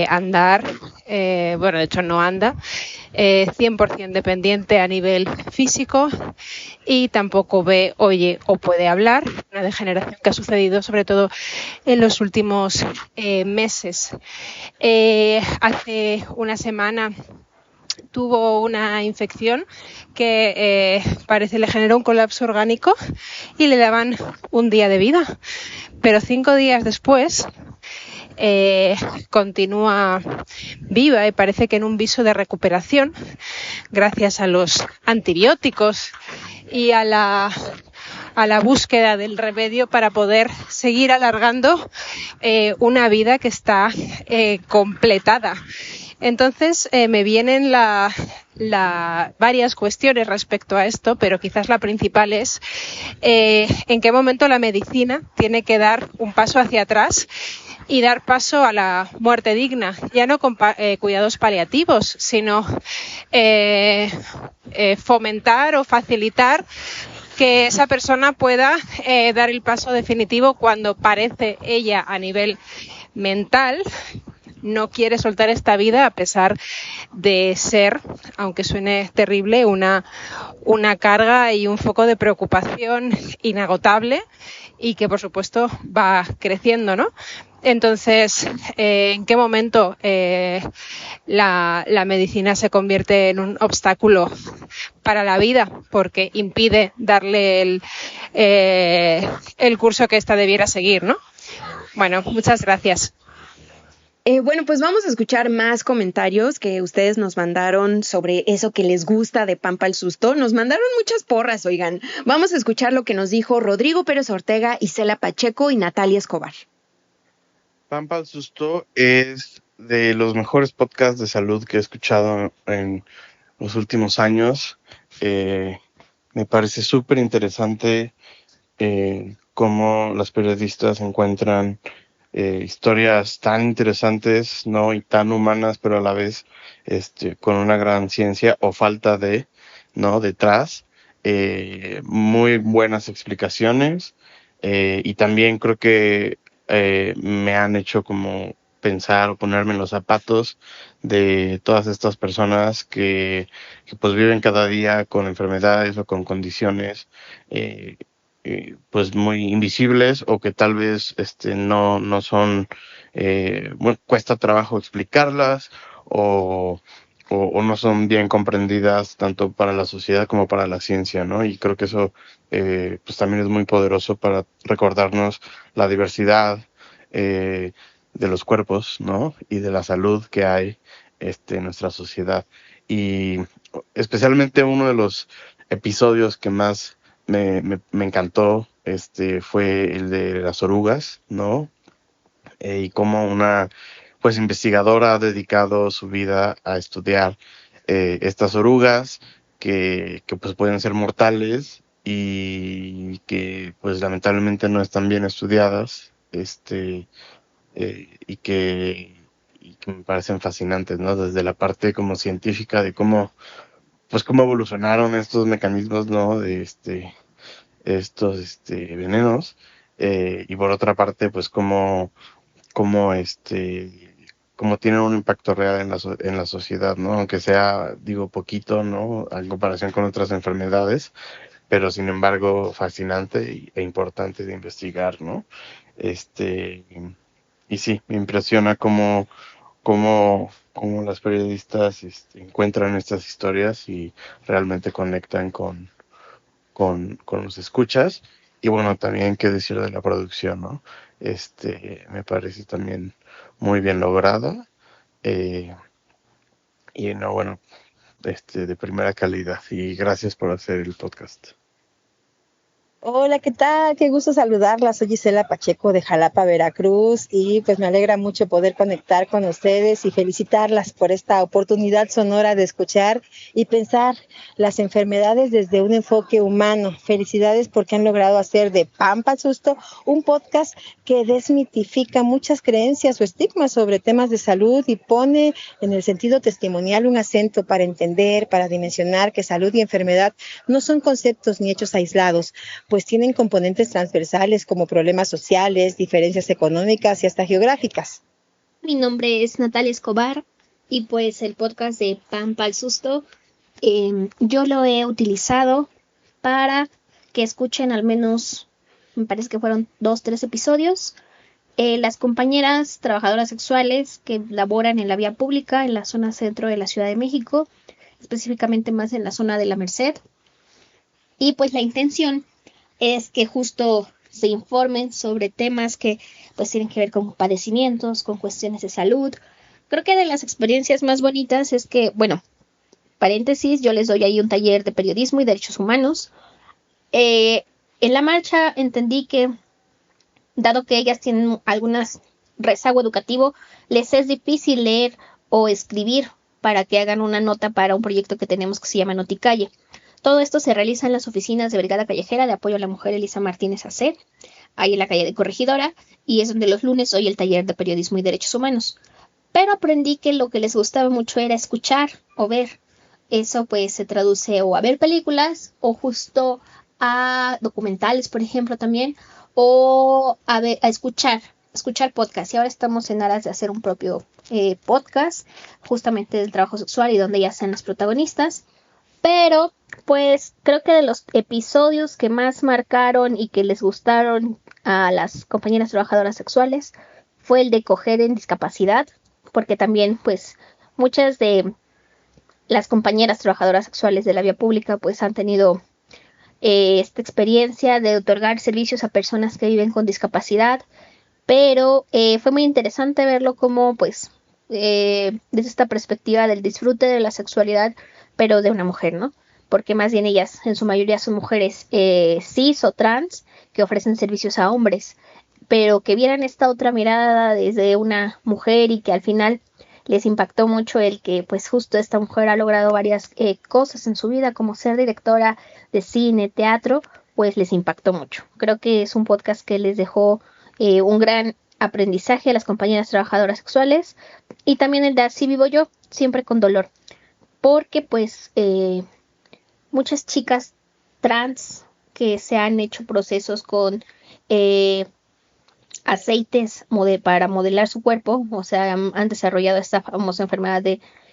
andar, bueno, de hecho no anda, 100% dependiente a nivel físico y tampoco ve, oye o puede hablar, una degeneración que ha sucedido sobre todo en los últimos meses. Hace una semana tuvo una infección que parece le generó un colapso orgánico y le daban un día de vida, pero 5 días después continúa viva y parece que en un viso de recuperación gracias a los antibióticos y a la búsqueda del remedio para poder seguir alargando una vida que está completada. Entonces me vienen varias cuestiones respecto a esto, pero quizás la principal es en qué momento la medicina tiene que dar un paso hacia atrás y dar paso a la muerte digna, ya no con cuidados paliativos, sino fomentar o facilitar que esa persona pueda dar el paso definitivo cuando parece ella a nivel mental no quiere soltar esta vida a pesar de ser, aunque suene terrible, una carga y un foco de preocupación inagotable y que por supuesto va creciendo, ¿no? Entonces, ¿en qué momento la medicina se convierte en un obstáculo para la vida, porque impide darle el curso que ésta debiera seguir, ¿no? Bueno, muchas gracias. Bueno, pues vamos a escuchar más comentarios que ustedes nos mandaron sobre eso que les gusta de Pampa al Susto. Nos mandaron muchas porras, oigan. Vamos a escuchar lo que nos dijo Rodrigo Pérez Ortega, Isela Pacheco y Natalia Escobar. Pampa al Susto es de los mejores podcasts de salud que he escuchado en los últimos años. Me parece súper interesante cómo las periodistas encuentran historias tan interesantes, ¿no? Y tan humanas, pero a la vez con una gran ciencia o falta de, ¿no? Detrás. Muy buenas explicaciones y también creo que me han hecho como pensar o ponerme en los zapatos de todas estas personas que pues viven cada día con enfermedades o con condiciones pues muy invisibles o que tal vez no son, bueno, cuesta trabajo explicarlas o no son bien comprendidas tanto para la sociedad como para la ciencia, ¿no? Y creo que eso pues también es muy poderoso para recordarnos la diversidad de los cuerpos, ¿no? Y de la salud que hay en nuestra sociedad. Y especialmente uno de los episodios que más me encantó fue el de las orugas, ¿no? Y cómo una pues investigadora ha dedicado su vida a estudiar estas orugas que pues pueden ser mortales y que pues lamentablemente no están bien estudiadas y que me parecen fascinantes, ¿no? Desde la parte como científica de cómo evolucionaron estos mecanismos, ¿no? De estos venenos y por otra parte pues cómo tienen un impacto real en la sociedad, ¿no? Aunque sea, digo, poquito, ¿no? En comparación con otras enfermedades, pero sin embargo fascinante e importante de investigar, ¿no? Y sí, me impresiona cómo las periodistas encuentran estas historias y realmente conectan con los escuchas. Y bueno, también qué decir de la producción, ¿no? Me parece también muy bien lograda y no, bueno, de primera calidad. Y gracias por hacer el podcast. Hola, ¿qué tal? Qué gusto saludarla. Soy Isela Pacheco de Jalapa, Veracruz, y pues me alegra mucho poder conectar con ustedes y felicitarlas por esta oportunidad sonora de escuchar y pensar las enfermedades desde un enfoque humano. Felicidades porque han logrado hacer de Pampa al Susto un podcast que desmitifica muchas creencias o estigmas sobre temas de salud y pone en el sentido testimonial un acento para entender, para dimensionar que salud y enfermedad no son conceptos ni hechos aislados, pues tienen componentes transversales como problemas sociales, diferencias económicas y hasta geográficas. Mi nombre es Natalia Escobar y pues el podcast de Pampa al Susto yo lo he utilizado para que escuchen al menos, me parece que fueron 2-3 episodios, las compañeras trabajadoras sexuales que laboran en la vía pública en la zona centro de la Ciudad de México, específicamente más en la zona de la Merced. Y pues la intención es que justo se informen sobre temas que pues tienen que ver con padecimientos, con cuestiones de salud. Creo que de las experiencias más bonitas es que, bueno, paréntesis, yo les doy ahí un taller de periodismo y derechos humanos. En la marcha entendí que, dado que ellas tienen algunas rezago educativo, les es difícil leer o escribir para que hagan una nota para un proyecto que tenemos que se llama Noticalle. Todo esto se realiza en las oficinas de Brigada Callejera de Apoyo a la Mujer Elisa Martínez AC, ahí en la calle de Corregidora, y es donde los lunes doy el taller de periodismo y derechos humanos. Pero aprendí que lo que les gustaba mucho era escuchar o ver. Eso pues se traduce o a ver películas o justo a documentales, por ejemplo, también, o a escuchar podcasts. Y ahora estamos en aras de hacer un propio podcast, justamente del trabajo sexual y donde ya sean las protagonistas. Pero, pues, creo que de los episodios que más marcaron y que les gustaron a las compañeras trabajadoras sexuales fue el de coger en discapacidad, porque también, pues, muchas de las compañeras trabajadoras sexuales de la vía pública pues han tenido esta experiencia de otorgar servicios a personas que viven con discapacidad, pero fue muy interesante verlo como pues desde esta perspectiva del disfrute de la sexualidad, pero de una mujer, ¿no? Porque más bien ellas en su mayoría son mujeres cis o trans que ofrecen servicios a hombres, pero que vieran esta otra mirada desde una mujer y que al final les impactó mucho el que pues justo esta mujer ha logrado varias cosas en su vida, como ser directora de cine, teatro, pues les impactó mucho. Creo que es un podcast que les dejó un gran aprendizaje a las compañeras trabajadoras sexuales y también el de Así vivo yo, siempre con dolor, porque pues muchas chicas trans que se han hecho procesos con aceites para modelar su cuerpo, o sea, han desarrollado esta famosa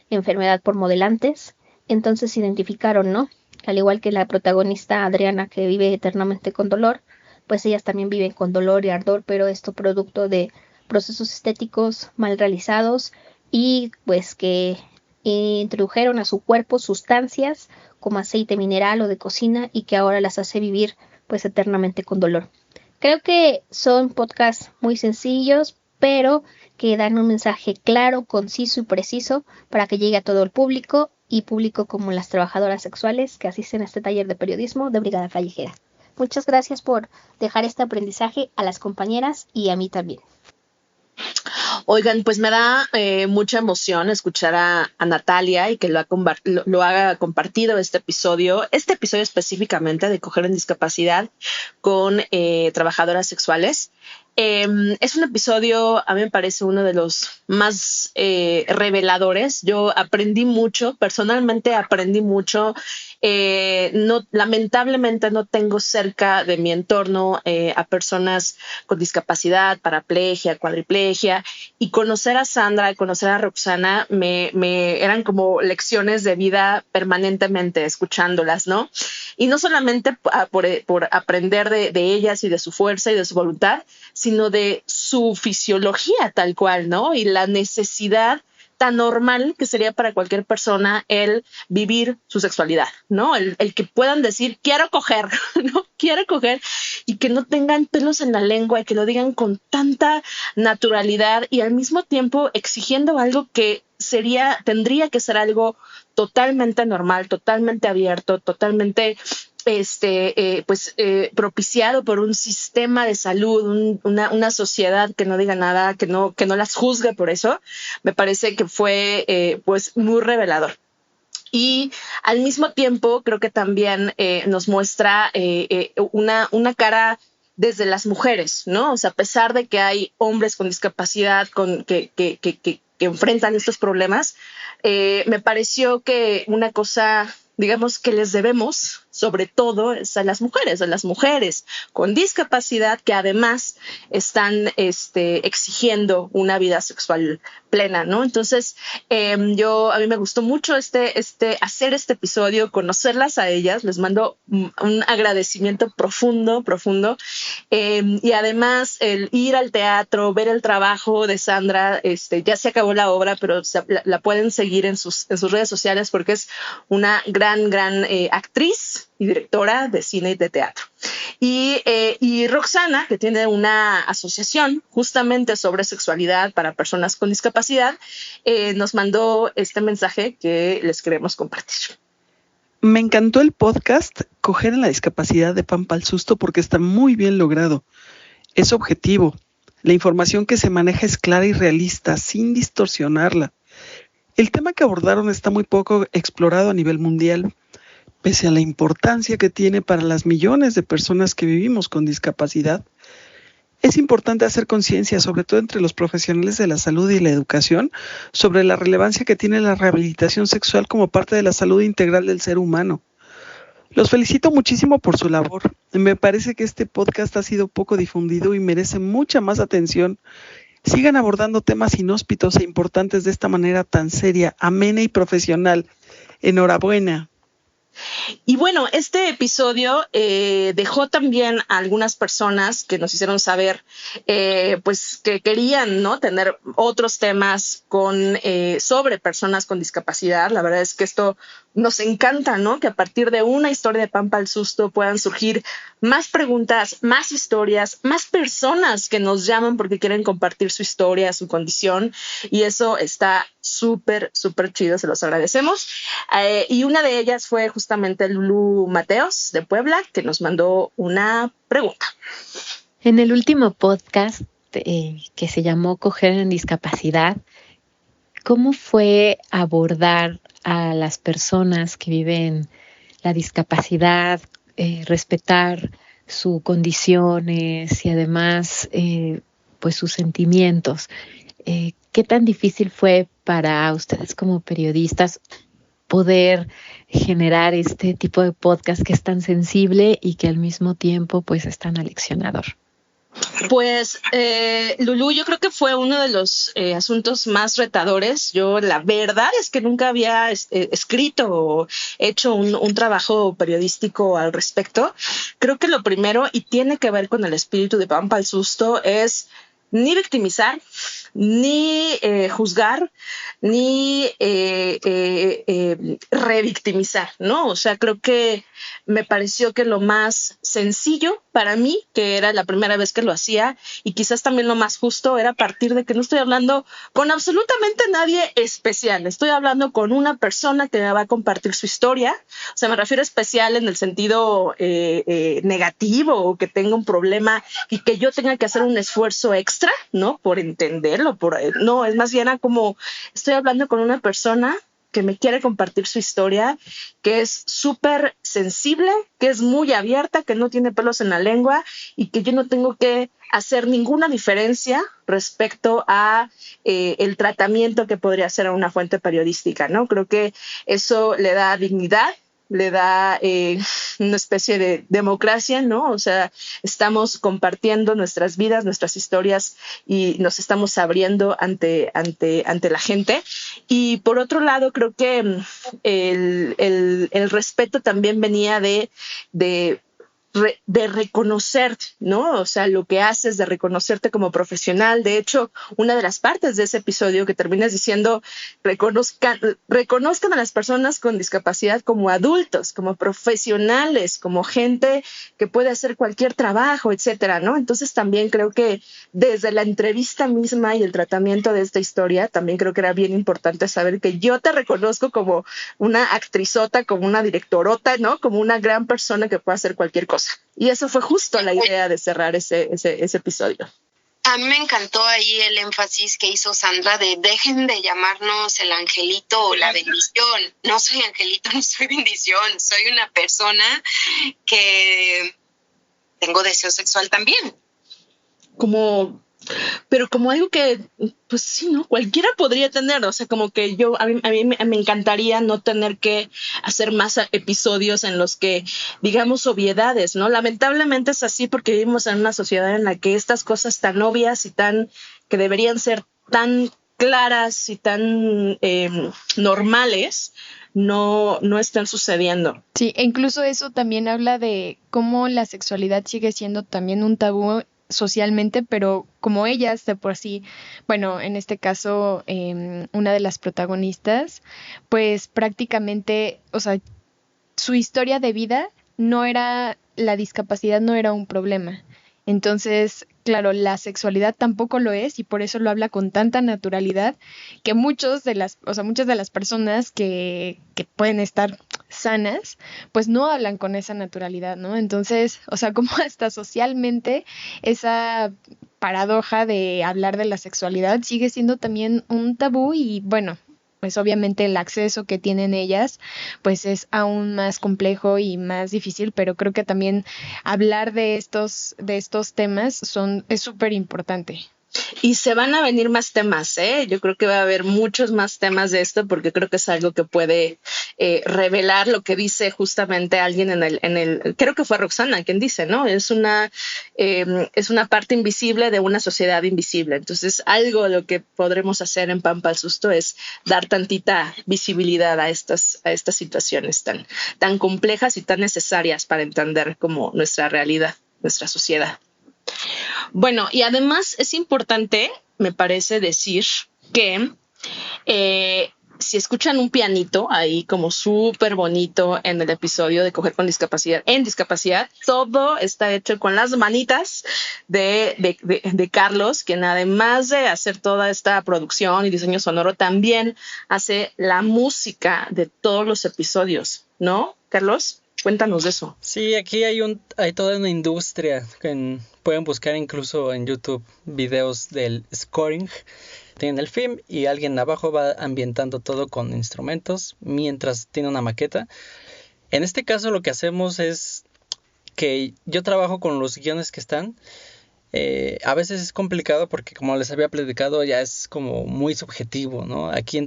enfermedad por modelantes, entonces se identificaron, ¿no? Al igual que la protagonista Adriana, que vive eternamente con dolor, pues ellas también viven con dolor y ardor, pero esto producto de procesos estéticos mal realizados y pues que introdujeron a su cuerpo sustancias como aceite mineral o de cocina y que ahora las hace vivir pues eternamente con dolor. Creo que son podcasts muy sencillos, pero que dan un mensaje claro, conciso y preciso para que llegue a todo el público y público como las trabajadoras sexuales que asisten a este taller de periodismo de Brigada Callejera. Muchas gracias por dejar este aprendizaje a las compañeras y a mí también. Oigan, pues me da mucha emoción escuchar a Natalia y que lo haga compartido este episodio específicamente de Coger en Discapacidad con trabajadoras sexuales. Es un episodio, a mí me parece uno de los más reveladores. Yo aprendí mucho, personalmente aprendí mucho. Lamentablemente no tengo cerca de mi entorno a personas con discapacidad, paraplegia, cuadriplegia, y conocer a Sandra, conocer a Roxana me eran como lecciones de vida permanentemente escuchándolas, ¿no? Y no solamente por aprender de ellas y de su fuerza y de su voluntad, sino de su fisiología tal cual, ¿no? Y la necesidad tan normal que sería para cualquier persona el vivir su sexualidad, ¿no? El que puedan decir, quiero coger, ¿no? Quiero coger, y que no tengan pelos en la lengua y que lo digan con tanta naturalidad y al mismo tiempo exigiendo algo que tendría que ser algo totalmente normal, totalmente abierto, totalmente propiciado por un sistema de salud, una sociedad que no diga nada, que no las juzgue por eso. Me parece que fue pues muy revelador. Y al mismo tiempo creo que también nos muestra una cara desde las mujeres, ¿no? O sea, a pesar de que hay hombres con discapacidad que enfrentan estos problemas, me pareció que una cosa, digamos, que les debemos, sobre todo, es a las mujeres con discapacidad que además están exigiendo una vida sexual plena, ¿no? Entonces, a mí me gustó mucho hacer este episodio, conocerlas a ellas, les mando un agradecimiento profundo, y además el ir al teatro, ver el trabajo de Sandra, ya se acabó la obra, pero la pueden seguir en sus redes sociales porque es una gran actriz y directora de cine y de teatro. Y Roxana, que tiene una asociación justamente sobre sexualidad para personas con discapacidad, nos mandó este mensaje que les queremos compartir. Me encantó el podcast Coger en la Discapacidad de Pampa al Susto porque está muy bien logrado. Es objetivo. La información que se maneja es clara y realista, sin distorsionarla. El tema que abordaron está muy poco explorado a nivel mundial, pese a la importancia que tiene para las millones de personas que vivimos con discapacidad. Es importante hacer conciencia, sobre todo entre los profesionales de la salud y la educación, sobre la relevancia que tiene la rehabilitación sexual como parte de la salud integral del ser humano. Los felicito muchísimo por su labor. Me parece que este podcast ha sido poco difundido y merece mucha más atención. Sigan abordando temas inhóspitos e importantes de esta manera tan seria, amena y profesional. Enhorabuena. Y bueno, este episodio dejó también a algunas personas que nos hicieron saber pues que querían, ¿no?, tener otros temas sobre personas con discapacidad. La verdad es que esto nos encanta, ¿no?, que a partir de una historia de Pampa al Susto puedan surgir más preguntas, más historias, más personas que nos llaman porque quieren compartir su historia, su condición, y eso está súper, súper chido, se los agradecemos. Y una de ellas fue justamente Lulu Mateos de Puebla, que nos mandó una pregunta. En el último podcast que se llamó Coger en Discapacidad, ¿cómo fue abordar a las personas que viven la discapacidad, respetar sus condiciones y además pues sus sentimientos? ¿Qué tan difícil fue para ustedes como periodistas poder generar este tipo de podcast que es tan sensible y que al mismo tiempo pues es tan aleccionador? Pues Lulú, yo creo que fue uno de los asuntos más retadores. Yo la verdad es que nunca había escrito o hecho un trabajo periodístico al respecto. Creo que lo primero, y tiene que ver con el espíritu de Pampa al Susto, es ni victimizar, ni juzgar, ni revictimizar, ¿no? O sea, creo que me pareció que lo más sencillo para mí, que era la primera vez que lo hacía, y quizás también lo más justo, era partir de que no estoy hablando con absolutamente nadie especial. Estoy hablando con una persona que me va a compartir su historia. O sea, me refiero a especial en el sentido negativo, o que tenga un problema y que yo tenga que hacer un esfuerzo extra, ¿no?, por entenderlo. No, es más bien como estoy hablando con una persona que me quiere compartir su historia, que es súper sensible, que es muy abierta, que no tiene pelos en la lengua y que yo no tengo que hacer ninguna diferencia respecto a el tratamiento que podría hacer a una fuente periodística, ¿no? Creo que eso le da dignidad, le da una especie de democracia, ¿no? O sea, estamos compartiendo nuestras vidas, nuestras historias, y nos estamos abriendo ante la gente. Y por otro lado, creo que el respeto también venía de reconocer, ¿no? O sea, lo que haces, de reconocerte como profesional. De hecho, una de las partes de ese episodio que terminas diciendo, reconozcan a las personas con discapacidad como adultos, como profesionales, como gente que puede hacer cualquier trabajo, etcétera, ¿no? Entonces también creo que desde la entrevista misma y el tratamiento de esta historia, también creo que era bien importante saber que yo te reconozco como una actrizota, como una directorota, ¿no? Como una gran persona que puede hacer cualquier cosa. Y eso fue justo la idea de cerrar ese episodio. A mí me encantó ahí el énfasis que hizo Sandra de dejen de llamarnos el angelito o la bendición. No soy angelito, no soy bendición. Soy una persona que tengo deseo sexual también. Pero como algo que, pues sí, ¿no?, cualquiera podría tener. O sea, como que a mí me encantaría no tener que hacer más episodios en los que digamos obviedades, ¿no? Lamentablemente es así porque vivimos en una sociedad en la que estas cosas tan obvias y que deberían ser tan claras y tan normales, no están sucediendo. Sí, e incluso eso también habla de cómo la sexualidad sigue siendo también un tabú socialmente, pero como ellas de por sí, bueno, en este caso una de las protagonistas, pues prácticamente, o sea, su historia de vida la discapacidad no era un problema. Entonces, claro, la sexualidad tampoco lo es, y por eso lo habla con tanta naturalidad que muchas de las personas que pueden estar sanas, pues no hablan con esa naturalidad, ¿no? Entonces, o sea, como hasta socialmente esa paradoja de hablar de la sexualidad sigue siendo también un tabú, y bueno, pues obviamente el acceso que tienen ellas pues es aún más complejo y más difícil, pero creo que también hablar de estos temas es súper importante. Y se van a venir más temas, ¿eh? Yo creo que va a haber muchos más temas de esto, porque creo que es algo que puede revelar lo que dice justamente alguien en el, creo que fue Roxana quien dice, ¿no? Es una parte invisible de una sociedad invisible. Entonces, algo lo que podremos hacer en Pampa al Susto es dar tantita visibilidad a estas situaciones tan complejas y tan necesarias para entender como nuestra realidad, nuestra sociedad. Bueno, y además es importante, me parece, decir que si escuchan un pianito ahí como súper bonito en el episodio de Coger con Discapacidad, todo está hecho con las manitas de Carlos, quien además de hacer toda esta producción y diseño sonoro, también hace la música de todos los episodios, ¿no, Carlos? Cuéntanos de eso. Sí, aquí hay toda una industria. Pueden buscar incluso en YouTube videos del scoring. Tienen el film y alguien abajo va ambientando todo con instrumentos mientras tiene una maqueta. En este caso lo que hacemos es que yo trabajo con los guiones que están. A veces es complicado porque, como les había platicado, ya es como muy subjetivo, ¿no? Aquí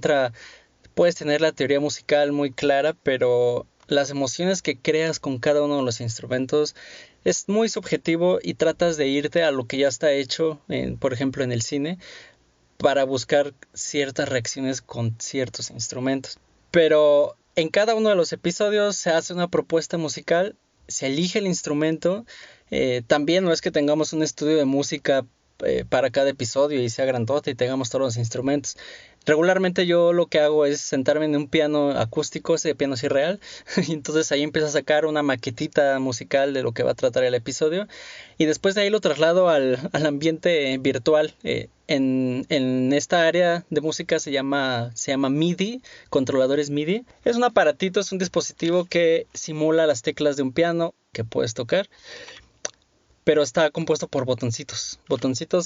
puedes tener la teoría musical muy clara, pero las emociones que creas con cada uno de los instrumentos es muy subjetivo y tratas de irte a lo que ya está hecho, por ejemplo en el cine, para buscar ciertas reacciones con ciertos instrumentos. Pero en cada uno de los episodios se hace una propuesta musical, se elige el instrumento. También no es que tengamos un estudio de música para cada episodio y sea grandote y tengamos todos los instrumentos. Regularmente yo lo que hago es sentarme en un piano acústico, ese piano es irreal, y entonces ahí empiezo a sacar una maquetita musical de lo que va a tratar el episodio, y después de ahí lo traslado al ambiente virtual. En esta área de música se llama MIDI, controladores MIDI. Es un aparatito, es un dispositivo que simula las teclas de un piano que puedes tocar, pero está compuesto por botoncitos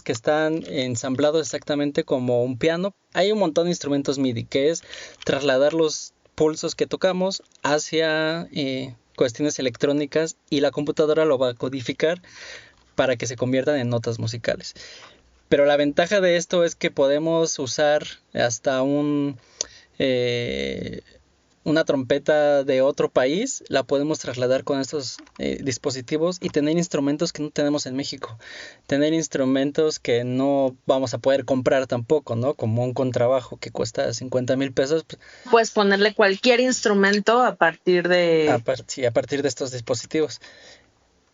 que están ensamblados exactamente como un piano. Hay un montón de instrumentos MIDI, que es trasladar los pulsos que tocamos hacia cuestiones electrónicas, y la computadora lo va a codificar para que se conviertan en notas musicales. Pero la ventaja de esto es que podemos usar hasta una trompeta de otro país, la podemos trasladar con estos dispositivos y tener instrumentos que no tenemos en México, tener instrumentos que no vamos a poder comprar tampoco, ¿no? Como un contrabajo que cuesta 50,000 pesos. Puedes ponerle cualquier instrumento a partir de... a partir de estos dispositivos.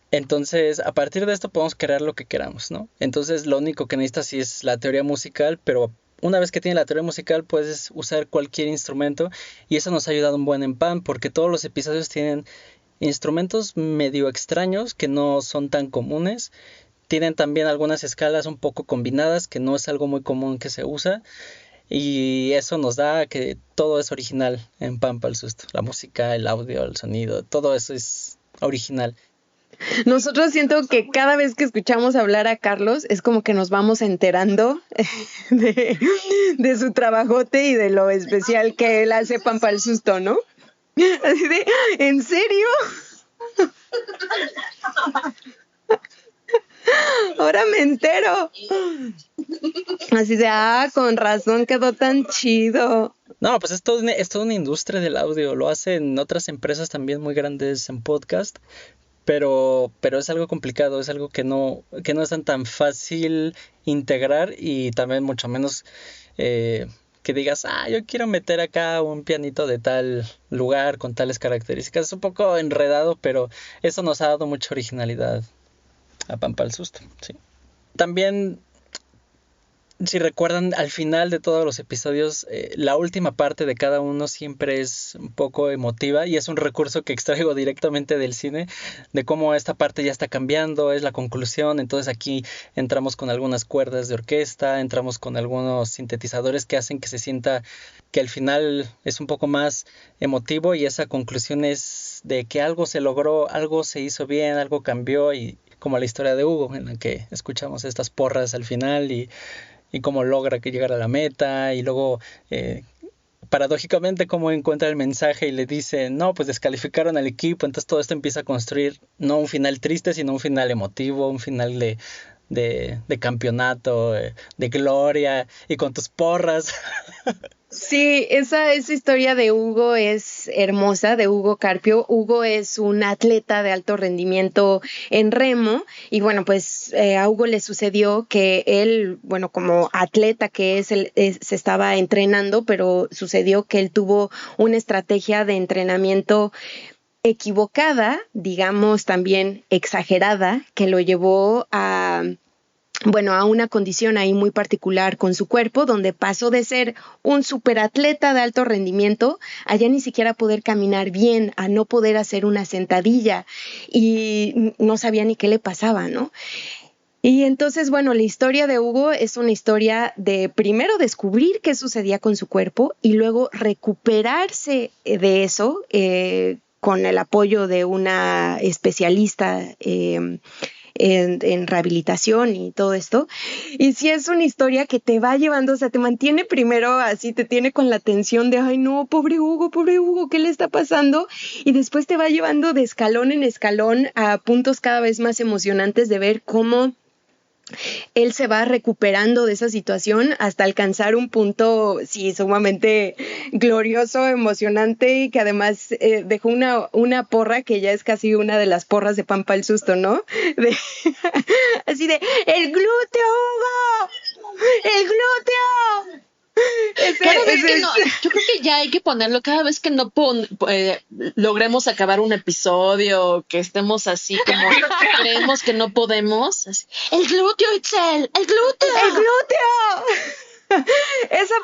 Entonces, a partir de esto podemos crear lo que queramos, ¿no? Entonces, lo único que necesitas sí es la teoría musical, pero una vez que tienes la teoría musical puedes usar cualquier instrumento, y eso nos ha ayudado un buen en PAM, porque todos los episodios tienen instrumentos medio extraños que no son tan comunes. Tienen también algunas escalas un poco combinadas, que no es algo muy común que se usa, y eso nos da que todo es original en Pampa al Susto. La música, el audio, el sonido, todo eso es original. Nosotros siento que cada vez que escuchamos hablar a Carlos es como que nos vamos enterando de su trabajote y de lo especial que él hace Pampa al Susto, ¿no? Así de, ¿en serio? Ahora me entero. Así de, con razón quedó tan chido. No, pues es toda una industria del audio. Lo hacen otras empresas también muy grandes en podcast. Pero es algo complicado, es algo que no es tan fácil integrar, y también mucho menos que digas, yo quiero meter acá un pianito de tal lugar con tales características. Es un poco enredado, pero eso nos ha dado mucha originalidad a Pampa al Susto, sí. También, si recuerdan, al final de todos los episodios, la última parte de cada uno siempre es un poco emotiva, y es un recurso que extraigo directamente del cine, de cómo esta parte ya está cambiando, es la conclusión. Entonces aquí entramos con algunas cuerdas de orquesta, entramos con algunos sintetizadores que hacen que se sienta que al final es un poco más emotivo, y esa conclusión es de que algo se logró, algo se hizo bien, algo cambió, y como la historia de Hugo, en la que escuchamos estas porras al final y cómo logra que llegar a la meta, y luego paradójicamente cómo encuentra el mensaje y le dice, no, pues descalificaron al equipo. Entonces todo esto empieza a construir no un final triste, sino un final emotivo, un final de campeonato, de gloria y con tus porras. Sí, esa historia de Hugo es hermosa, de Hugo Carpio. Hugo es un atleta de alto rendimiento en remo y bueno, pues a Hugo le sucedió que él, bueno, como atleta que se estaba entrenando, pero sucedió que él tuvo una estrategia de entrenamiento equivocada, digamos también exagerada, que lo llevó a una condición ahí muy particular con su cuerpo, donde pasó de ser un superatleta de alto rendimiento a ya ni siquiera poder caminar bien, a no poder hacer una sentadilla y no sabía ni qué le pasaba, ¿no? Y entonces, bueno, la historia de Hugo es una historia de primero descubrir qué sucedía con su cuerpo y luego recuperarse de eso con el apoyo de una especialista en rehabilitación y todo esto. Y sí es una historia que te va llevando, o sea, te mantiene primero así, te tiene con la tensión de, ay no, pobre Hugo, ¿qué le está pasando? Y después te va llevando de escalón en escalón a puntos cada vez más emocionantes de ver cómo él se va recuperando de esa situación hasta alcanzar un punto, sí, sumamente glorioso, emocionante y que además dejó una porra que ya es casi una de las porras de Pampa el Susto, ¿no? Así de, ¡el glúteo, Hugo! ¡El glúteo! Cada vez que no, yo creo que ya hay que ponerlo cada vez que no logremos acabar un episodio, que estemos así como creemos que no podemos. Así, el glúteo, Itzel, el glúteo. ¡El glúteo! Esa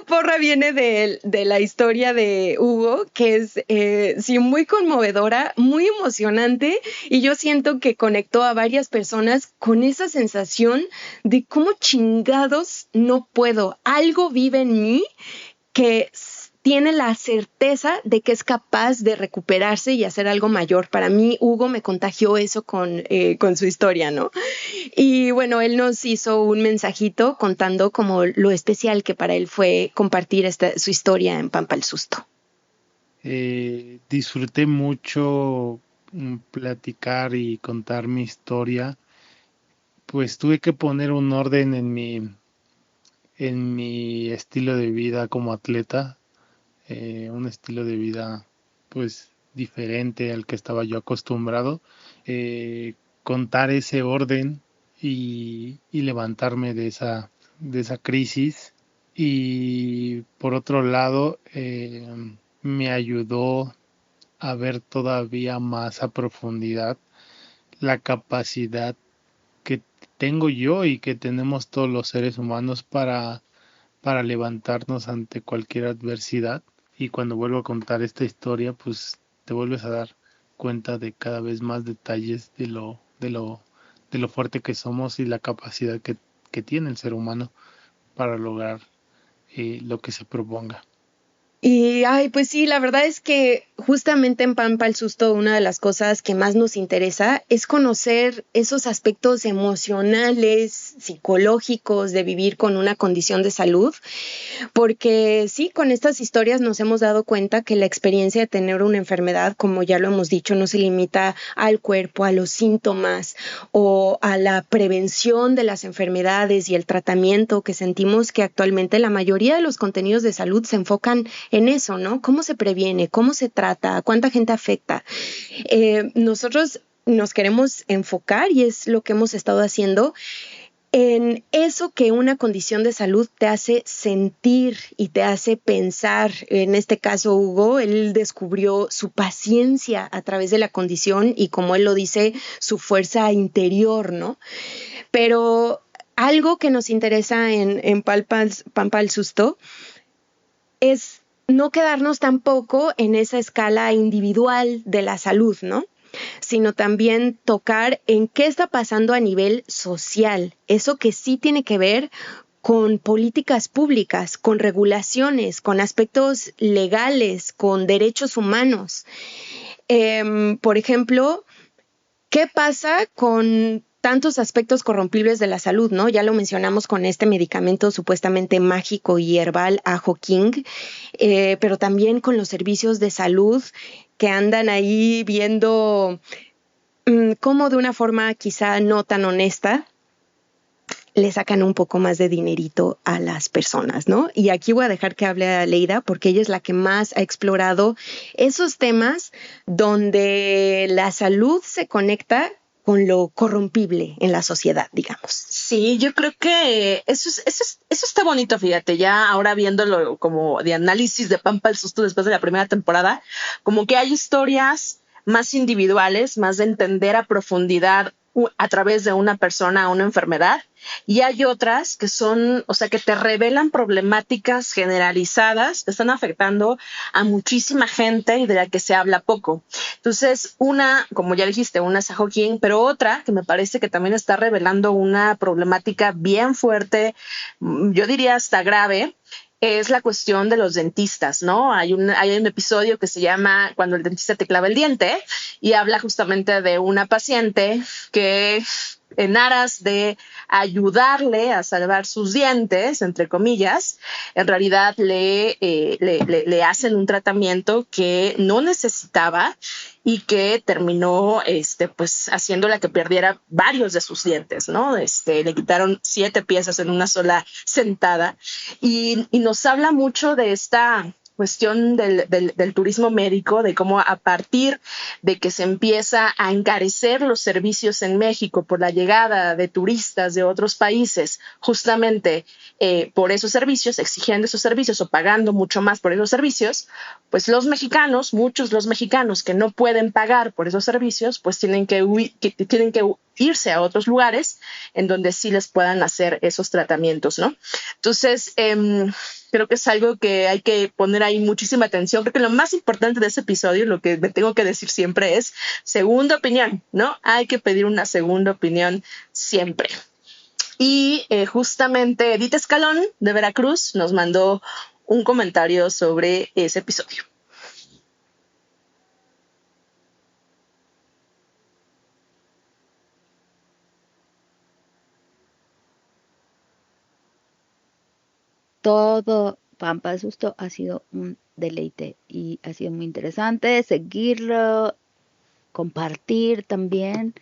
porra viene de la historia de Hugo, que es sí muy conmovedora, muy emocionante, y yo siento que conectó a varias personas con esa sensación de cómo chingados no puedo. Algo vive en mí que tiene la certeza de que es capaz de recuperarse y hacer algo mayor. Para mí, Hugo me contagió eso con su historia, ¿no? Y bueno, él nos hizo un mensajito contando como lo especial que para él fue compartir su historia en Pampa el Susto. Disfruté mucho platicar y contar mi historia, pues tuve que poner un orden en mi estilo de vida como atleta. Un estilo de vida pues diferente al que estaba yo acostumbrado, contar ese orden y levantarme de esa crisis, y por otro lado me ayudó a ver todavía más a profundidad la capacidad que tengo yo y que tenemos todos los seres humanos para levantarnos ante cualquier adversidad. Y cuando vuelvo a contar esta historia, pues te vuelves a dar cuenta de cada vez más detalles de lo fuerte que somos y la capacidad que tiene el ser humano para lograr lo que se proponga. Y, pues sí, la verdad es que justamente en Pampa el Susto una de las cosas que más nos interesa es conocer esos aspectos emocionales, psicológicos de vivir con una condición de salud, porque sí, con estas historias nos hemos dado cuenta que la experiencia de tener una enfermedad, como ya lo hemos dicho, no se limita al cuerpo, a los síntomas o a la prevención de las enfermedades y el tratamiento, que sentimos que actualmente la mayoría de los contenidos de salud se enfocan en eso, ¿no? ¿Cómo se previene? ¿Cómo se trata? ¿Cuánta gente afecta? Nosotros nos queremos enfocar, y es lo que hemos estado haciendo, en eso que una condición de salud te hace sentir y te hace pensar. En este caso, Hugo, él descubrió su paciencia a través de la condición y, como él lo dice, su fuerza interior, ¿no? Pero algo que nos interesa en Pampa el Susto es no quedarnos tampoco en esa escala individual de la salud, ¿no? Sino también tocar en qué está pasando a nivel social, eso que sí tiene que ver con políticas públicas, con regulaciones, con aspectos legales, con derechos humanos. Por ejemplo, ¿qué pasa con tantos aspectos corrompibles de la salud, ¿no? Ya lo mencionamos con este medicamento supuestamente mágico y herbal Ajo King, pero también con los servicios de salud que andan ahí viendo cómo de una forma quizá no tan honesta le sacan un poco más de dinerito a las personas, ¿no? Y aquí voy a dejar que hable a Leida porque ella es la que más ha explorado esos temas donde la salud se conecta con lo corrompible en la sociedad, digamos. Sí, yo creo que eso está bonito, fíjate, ya ahora viéndolo como de análisis de Pampa el Susto después de la primera temporada, como que hay historias más individuales, más de entender a profundidad a través de una persona una enfermedad, y hay otras que son, o sea, que te revelan problemáticas generalizadas que están afectando a muchísima gente y de la que se habla poco. Entonces, una, como ya dijiste, una es Ajo King, pero otra que me parece que también está revelando una problemática bien fuerte, yo diría hasta grave, es la cuestión de los dentistas, ¿no? Hay un episodio que se llama Cuando el dentista te clava el diente y habla justamente de una paciente que en aras de ayudarle a salvar sus dientes, entre comillas, en realidad le hacen un tratamiento que no necesitaba y que terminó pues haciéndola que perdiera varios de sus dientes, ¿no? Le quitaron 7 piezas en una sola sentada y nos habla mucho de esta cuestión del turismo médico, de cómo a partir de que se empieza a encarecer los servicios en México por la llegada de turistas de otros países, justamente por esos servicios, exigiendo esos servicios o pagando mucho más por esos servicios, pues los mexicanos, muchos los mexicanos que no pueden pagar por esos servicios, pues tienen que irse a otros lugares en donde sí les puedan hacer esos tratamientos, ¿no? Entonces, creo que es algo que hay que poner ahí muchísima atención. Creo que lo más importante de ese episodio, lo que me tengo que decir siempre es segunda opinión, ¿no? Hay que pedir una segunda opinión siempre. Y justamente Edith Escalón de Veracruz nos mandó un comentario sobre ese episodio. Todo Pampa el Susto ha sido un deleite y ha sido muy interesante seguirlo, compartir también,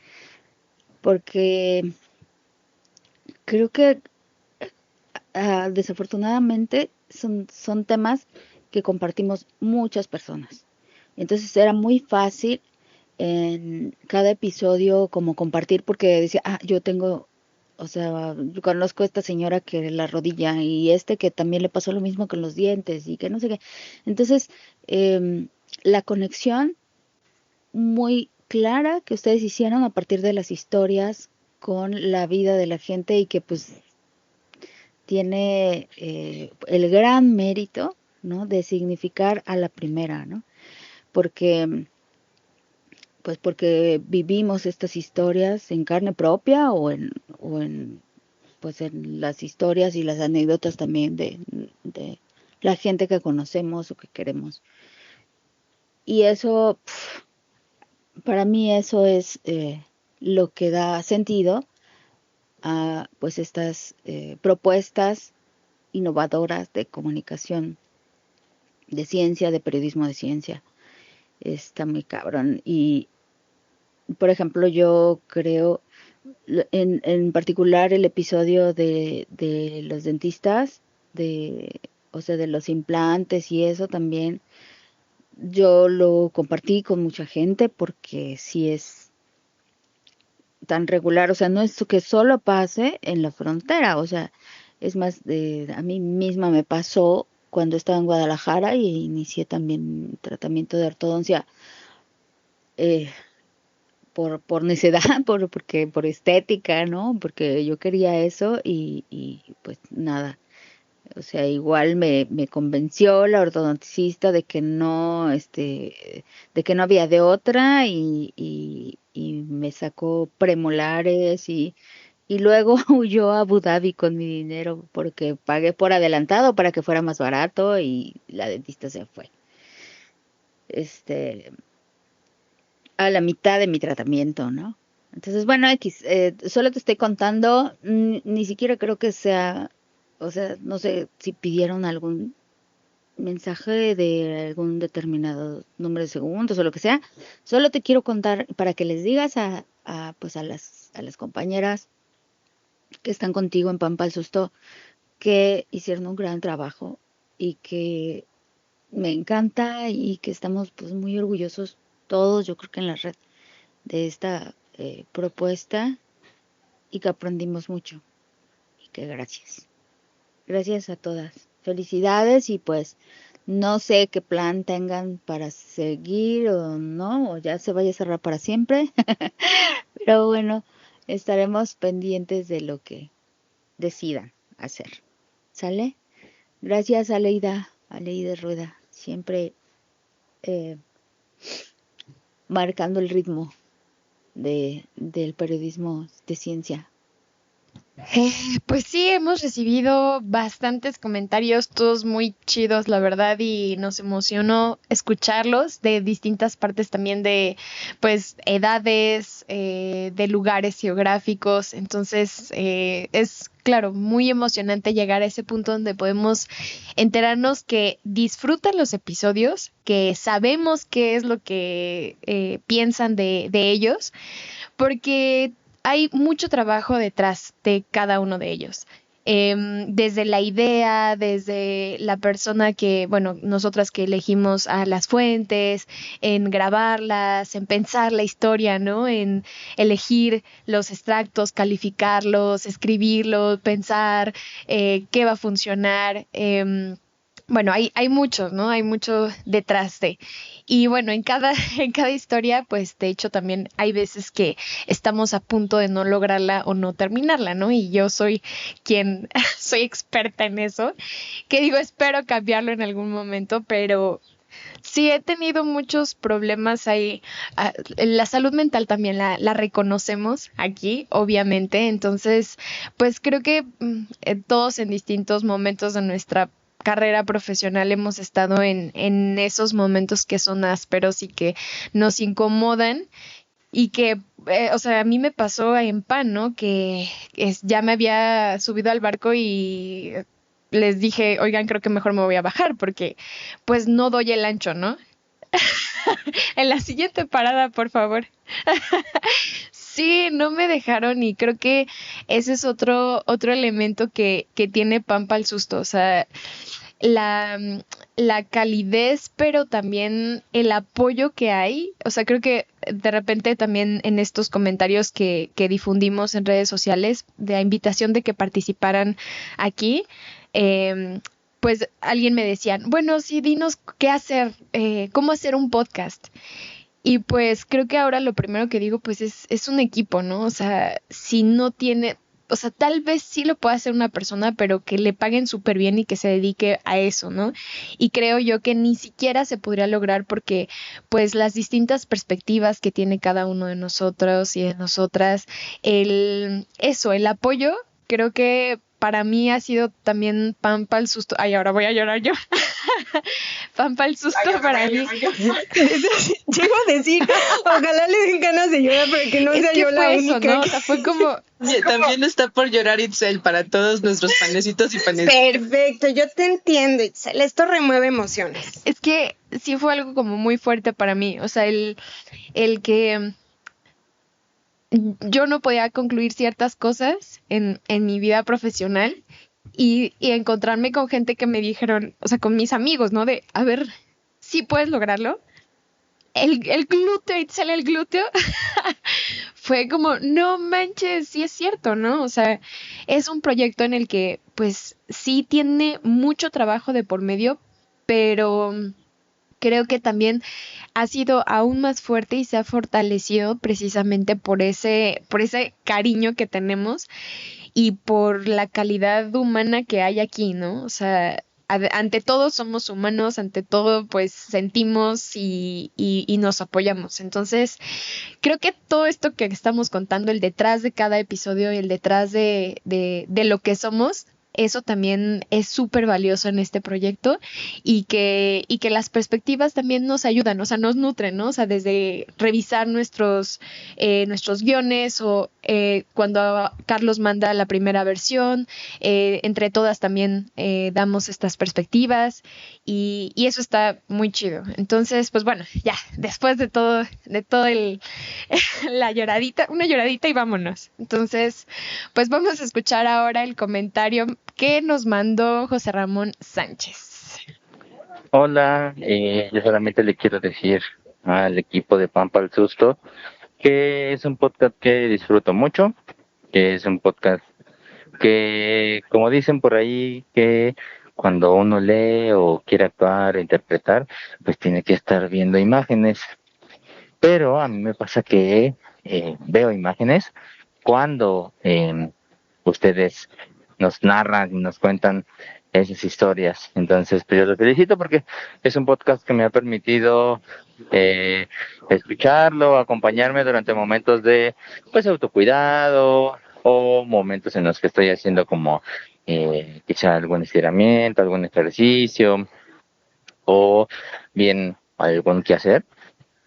porque creo que desafortunadamente son temas que compartimos muchas personas. Entonces era muy fácil en cada episodio como compartir porque decía, yo tengo, o sea, yo conozco a esta señora que la rodilla y que también le pasó lo mismo con los dientes y que no sé qué. Entonces, la conexión muy clara que ustedes hicieron a partir de las historias con la vida de la gente y que pues tiene el gran mérito, ¿no? De significar a la primera, ¿no? Porque vivimos estas historias en carne propia o en las historias y las anécdotas también de la gente que conocemos o que queremos. Y eso, para mí eso es lo que da sentido a pues estas propuestas innovadoras de comunicación, de ciencia, de periodismo de ciencia. Está muy cabrón. Y, por ejemplo, yo creo, en particular el episodio de los dentistas, o sea, de los implantes y eso también, yo lo compartí con mucha gente porque sí es tan regular, o sea, no es que solo pase en la frontera, o sea, es más, a mí misma me pasó cuando estaba en Guadalajara y inicié también tratamiento de ortodoncia por necedad, por estética, ¿no? Porque yo quería eso y pues nada. O sea, igual me convenció la ortodoncista de que no había de otra y me sacó premolares y luego huyó a Abu Dhabi con mi dinero porque pagué por adelantado para que fuera más barato y la dentista se fue. A la mitad de mi tratamiento, ¿no? Entonces, bueno, solo te estoy contando, ni siquiera creo que sea, o sea, no sé si pidieron algún mensaje de algún determinado número de segundos o lo que sea. Solo te quiero contar para que les digas pues a las compañeras que están contigo en Pampa al Susto que hicieron un gran trabajo y que me encanta y que estamos pues muy orgullosos todos, yo creo que en la red, de esta propuesta, y que aprendimos mucho y que gracias a todas, felicidades. Y pues no sé qué plan tengan para seguir o no, o ya se vaya a cerrar para siempre pero bueno, estaremos pendientes de lo que decidan hacer. ¿Sale? Gracias, Aleida Rueda, siempre marcando el ritmo del periodismo de ciencia. Pues sí, hemos recibido bastantes comentarios, todos muy chidos, la verdad, y nos emocionó escucharlos de distintas partes también de, pues, edades, de lugares geográficos. Entonces, es, claro, muy emocionante llegar a ese punto donde podemos enterarnos que disfrutan los episodios, que sabemos qué es lo que piensan de ellos, porque hay mucho trabajo detrás de cada uno de ellos. Desde la idea, desde la persona que, bueno, nosotras que elegimos a las fuentes, en grabarlas, en pensar la historia, ¿no? En elegir los extractos, calificarlos, escribirlos, pensar qué va a funcionar. Bueno, hay muchos, ¿no? Hay mucho detrás de. Y bueno, en cada historia, pues de hecho también hay veces que estamos a punto de no lograrla o no terminarla, ¿no? Y yo soy quien soy experta en eso, que digo, espero cambiarlo en algún momento, pero sí he tenido muchos problemas ahí. La salud mental también la reconocemos aquí, obviamente. Entonces, pues creo que todos en distintos momentos de nuestra carrera profesional hemos estado en esos momentos que son ásperos y que nos incomodan y que, o sea, a mí me pasó en PAN, ¿no? Que ya me había subido al barco y les dije, oigan, creo que mejor me voy a bajar porque pues no doy el ancho, ¿no? En la siguiente parada, por favor. Sí, no me dejaron y creo que ese es otro elemento que tiene Pampa al Susto, o sea, la calidez, pero también el apoyo que hay. O sea, creo que de repente también en estos comentarios que difundimos en redes sociales, de la invitación de que participaran aquí, pues alguien me decía, bueno, sí, dinos qué hacer, cómo hacer un podcast. Y pues creo que ahora lo primero que digo pues es un equipo, ¿no? O sea, si no tiene, o sea, tal vez sí lo pueda hacer una persona, pero que le paguen súper bien y que se dedique a eso, ¿no? Y creo yo que ni siquiera se podría lograr porque pues las distintas perspectivas que tiene cada uno de nosotros y de nosotras, el apoyo, creo que para mí ha sido también Pampa al Susto. Ay, ahora voy a llorar yo. Pampa al Susto para mí. Llego a decir, ojalá le den ganas de llorar, pero que no sea yo la única. Eso, ¿no? O sea, fue como... También está por llorar Itzel para todos nuestros panecitos y panecitos. Perfecto, yo te entiendo, Itzel. Esto remueve emociones. Es que sí fue algo como muy fuerte para mí. O sea, el que yo no podía concluir ciertas cosas en mi vida profesional y encontrarme con gente que me dijeron, o sea, con mis amigos, ¿no? De, a ver, ¿sí puedes lograrlo? El glúteo, Itzel, el glúteo, fue como, no manches, sí es cierto, ¿no? O sea, es un proyecto en el que, pues, sí tiene mucho trabajo de por medio, pero creo que también ha sido aún más fuerte y se ha fortalecido precisamente por ese cariño que tenemos y por la calidad humana que hay aquí, ¿no? O sea, ante todo somos humanos, ante todo pues sentimos y nos apoyamos. Entonces, creo que todo esto que estamos contando, el detrás de cada episodio y el detrás de lo que somos, eso también es súper valioso en este proyecto y que las perspectivas también nos ayudan, o sea, nos nutren, ¿no? O sea, desde revisar nuestros guiones o cuando Carlos manda la primera versión, entre todas también damos estas perspectivas y eso está muy chido. Entonces, pues bueno, ya, después de todo la lloradita, una lloradita y vámonos. Entonces, pues vamos a escuchar ahora el comentario que nos mandó José Ramón Sánchez. Hola, yo solamente le quiero decir al equipo de Pampa al Susto que es un podcast que disfruto mucho, que es un podcast que, como dicen por ahí, que cuando uno lee o quiere actuar o interpretar, pues tiene que estar viendo imágenes. Pero a mí me pasa que veo imágenes cuando ustedes nos narran y nos cuentan esas historias. Entonces, pues yo los felicito porque es un podcast que me ha permitido escucharlo, acompañarme durante momentos de pues autocuidado o momentos en los que estoy haciendo como quizá algún estiramiento, algún ejercicio o bien algún quehacer.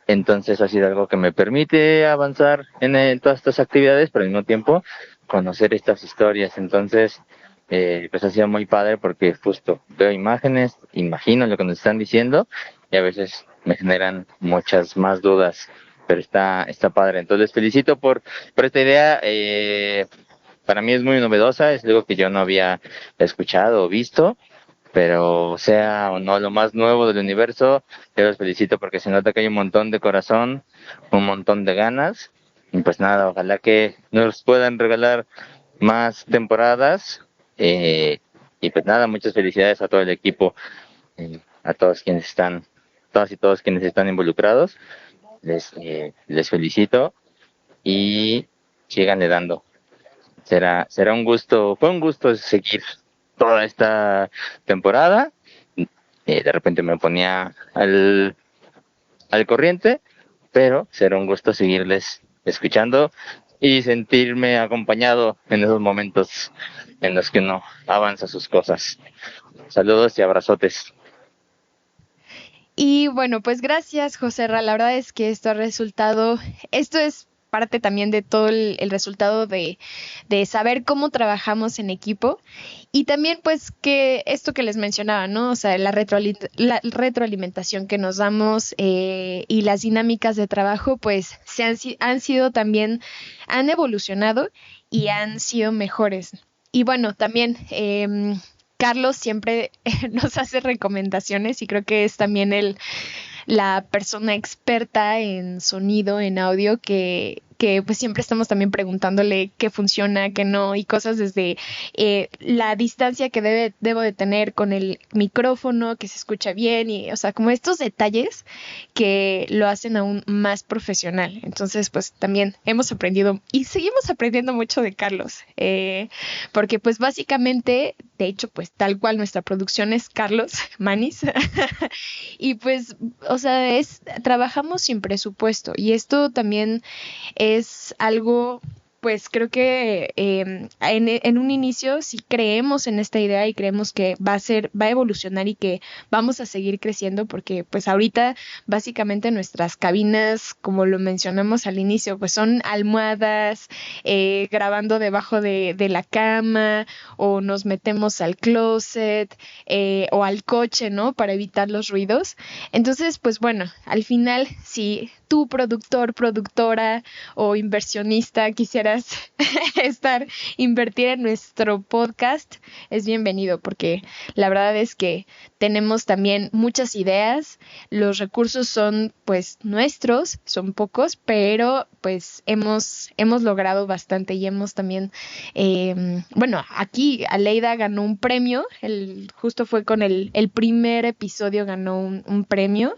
Entonces ha sido algo que me permite avanzar en todas estas actividades, pero al mismo tiempo conocer estas historias. Entonces, pues ha sido muy padre porque justo veo imágenes, imagino lo que nos están diciendo y a veces me generan muchas más dudas, pero está padre. Entonces les felicito por esta idea. Para mí es muy novedosa, es algo que yo no había escuchado o visto. Pero sea o no lo más nuevo del universo, yo los felicito porque se nota que hay un montón de corazón, un montón de ganas. Y pues nada, ojalá que nos puedan regalar más temporadas. Y pues nada, muchas felicidades a todo el equipo, a todos y todos quienes están involucrados. Les felicito y síganle dando. Será un gusto, fue un gusto seguir toda esta temporada. De repente me ponía al corriente, pero será un gusto seguirles escuchando y sentirme acompañado en esos momentos en los que uno avanza sus cosas. Saludos y abrazotes. Y bueno, pues gracias, José Ra. La verdad es que esto es parte también de todo el resultado de saber cómo trabajamos en equipo y también pues que esto que les mencionaba, ¿no? O sea, la retroalimentación que nos damos y las dinámicas de trabajo pues han sido también, han evolucionado y han sido mejores. Y bueno, también Carlos siempre nos hace recomendaciones y creo que es también la persona experta en sonido, en audio, que pues siempre estamos también preguntándole qué funciona, qué no, y cosas desde la distancia que debo de tener con el micrófono, que se escucha bien, y o sea, como estos detalles que lo hacen aún más profesional. Entonces, pues también hemos aprendido y seguimos aprendiendo mucho de Carlos, porque pues básicamente, de hecho, pues tal cual nuestra producción es Carlos Manis, y pues, o sea, trabajamos sin presupuesto, y esto también es algo, pues creo que en un inicio sí creemos en esta idea y creemos que va a evolucionar y que vamos a seguir creciendo porque pues ahorita básicamente nuestras cabinas, como lo mencionamos al inicio, pues son almohadas, grabando debajo de la cama o nos metemos al closet o al coche, ¿no? Para evitar los ruidos. Entonces, pues bueno, al final si tú, productor, productora o inversionista, quisieras invertir en nuestro podcast, es bienvenido porque la verdad es que tenemos también muchas ideas, los recursos son pues nuestros, son pocos, pero pues hemos logrado bastante y hemos también, bueno, aquí Aleida ganó un premio, justo fue con el primer episodio ganó un premio.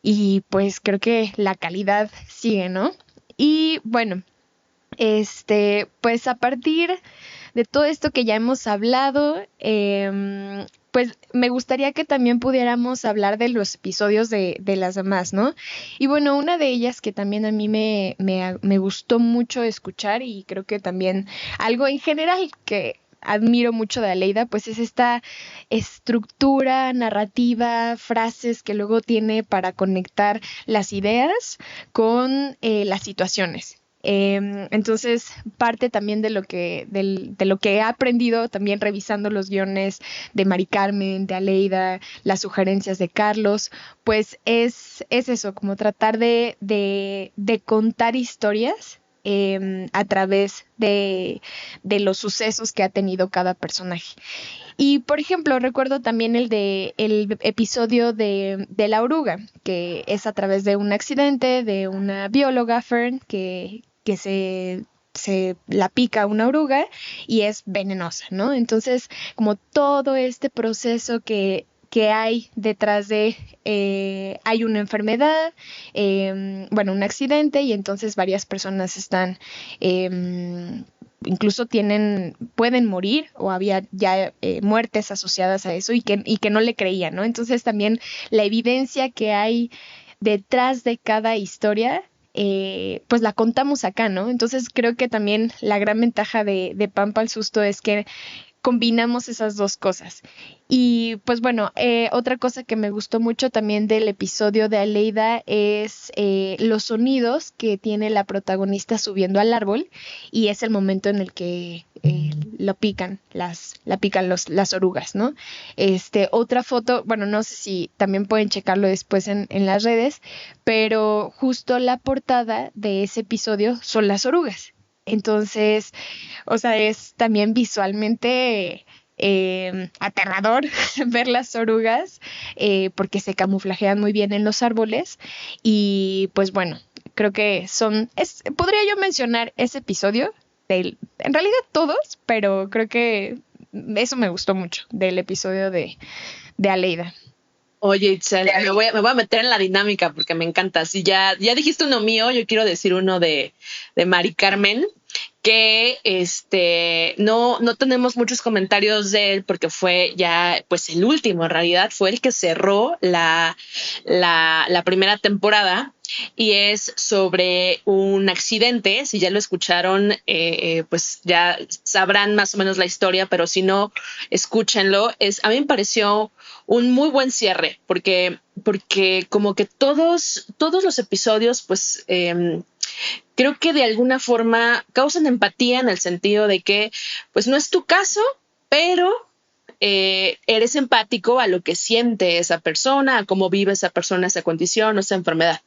Y pues creo que la calidad sigue, ¿no? Y bueno, pues a partir de todo esto que ya hemos hablado, pues me gustaría que también pudiéramos hablar de los episodios de las demás, ¿no? Y bueno, una de ellas que también a mí me gustó mucho escuchar y creo que también algo en general que admiro mucho de Aleida, pues es esta estructura narrativa, frases que luego tiene para conectar las ideas con las situaciones. Entonces, parte también de lo que he aprendido también revisando los guiones de Mari Carmen, de Aleida, las sugerencias de Carlos, pues es eso, como tratar de contar historias a través de los sucesos que ha tenido cada personaje. Y, por ejemplo, recuerdo también el episodio de la oruga, que es a través de un accidente de una bióloga, Fern, que se la pica una oruga y es venenosa, ¿no? Entonces, como todo este proceso que hay detrás de, hay una enfermedad, un accidente, y entonces varias personas están, incluso pueden morir, o había ya muertes asociadas a eso y que no le creían, ¿no? Entonces también la evidencia que hay detrás de cada historia, pues la contamos acá, ¿no? Entonces creo que también la gran ventaja de Pampa al Susto es que combinamos esas dos cosas. Y pues bueno, otra cosa que me gustó mucho también del episodio de Aleida es los sonidos que tiene la protagonista subiendo al árbol, y es el momento en el que la pican las orugas, ¿no? Otra foto, bueno, no sé si también pueden checarlo después en las redes, pero justo la portada de ese episodio son las orugas. Entonces, o sea, es también visualmente aterrador ver las orugas, porque se camuflajean muy bien en los árboles. Y pues bueno, creo que podría yo mencionar ese episodio, en realidad todos, pero creo que eso me gustó mucho del episodio de Aleida. Oye, Itzel, me voy a meter en la dinámica porque me encanta. Si ya dijiste uno mío, yo quiero decir uno de Mari Carmen, que no tenemos muchos comentarios de él porque fue ya pues el último, en realidad fue el que cerró la primera temporada, y es sobre un accidente. Si ya lo escucharon, pues ya sabrán más o menos la historia, pero si no, escúchenlo. A mí me pareció un muy buen cierre, porque como que todos los episodios, pues creo que de alguna forma causan empatía, en el sentido de que pues no es tu caso, pero eres empático a lo que siente esa persona, a cómo vive esa persona, esa condición o esa enfermedad.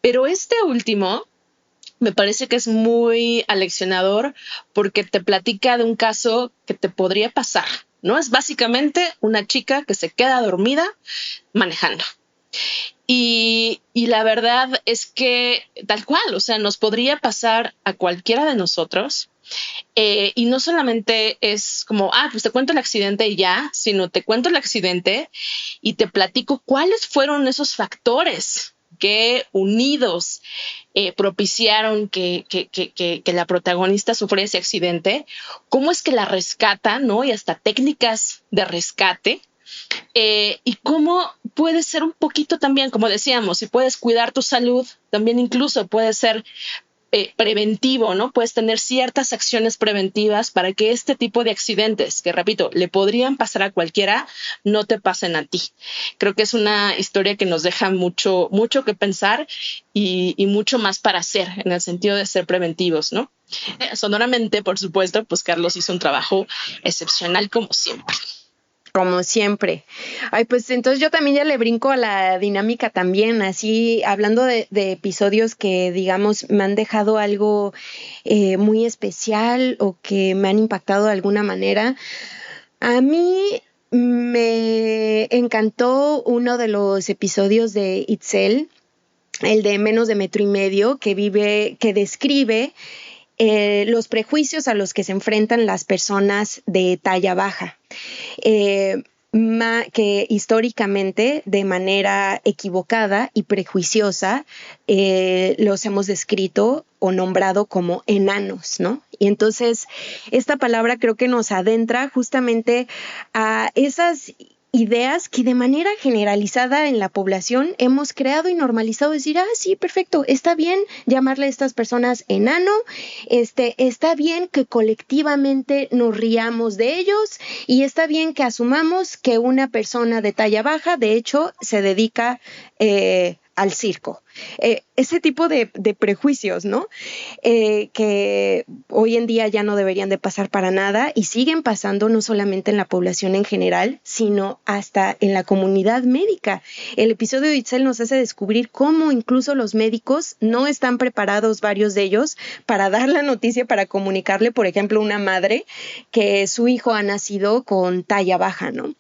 Pero este último me parece que es muy aleccionador, porque te platica de un caso que te podría pasar, ¿no? Es básicamente una chica que se queda dormida manejando. Y la verdad es que tal cual, o sea, nos podría pasar a cualquiera de nosotros. Y no solamente es como, pues te cuento el accidente y ya, sino te cuento el accidente y te platico cuáles fueron esos factores que unidos propiciaron que la protagonista sufriera ese accidente, cómo es que la rescatan, ¿no? Y hasta técnicas de rescate. Y cómo puede ser un poquito también, como decíamos, si puedes cuidar tu salud, también incluso puede ser preventivo, ¿no? Puedes tener ciertas acciones preventivas para que este tipo de accidentes, que repito, le podrían pasar a cualquiera, no te pasen a ti. Creo que es una historia que nos deja mucho que pensar y mucho más para hacer, en el sentido de ser preventivos, ¿no? Sonoramente, por supuesto, pues Carlos hizo un trabajo excepcional como siempre. Como siempre. Ay, pues entonces yo también ya le brinco a la dinámica también, así hablando de episodios que, digamos, me han dejado algo muy especial o que me han impactado de alguna manera. A mí me encantó uno de los episodios de Itzel, el de Menos de Metro y Medio, que describe los prejuicios a los que se enfrentan las personas de talla baja, que históricamente, de manera equivocada y prejuiciosa, los hemos descrito o nombrado como enanos, ¿no? Y entonces esta palabra creo que nos adentra justamente a esas ideas que de manera generalizada en la población hemos creado y normalizado, decir, sí, perfecto, está bien llamarle a estas personas enano, está bien que colectivamente nos riamos de ellos y está bien que asumamos que una persona de talla baja, de hecho, se dedica al circo. Ese tipo de prejuicios, ¿no? Que hoy en día ya no deberían de pasar para nada y siguen pasando no solamente en la población en general, sino hasta en la comunidad médica. El episodio de Itzel nos hace descubrir cómo incluso los médicos no están preparados, varios de ellos, para dar la noticia, para comunicarle, por ejemplo, a una madre que su hijo ha nacido con talla baja, ¿no?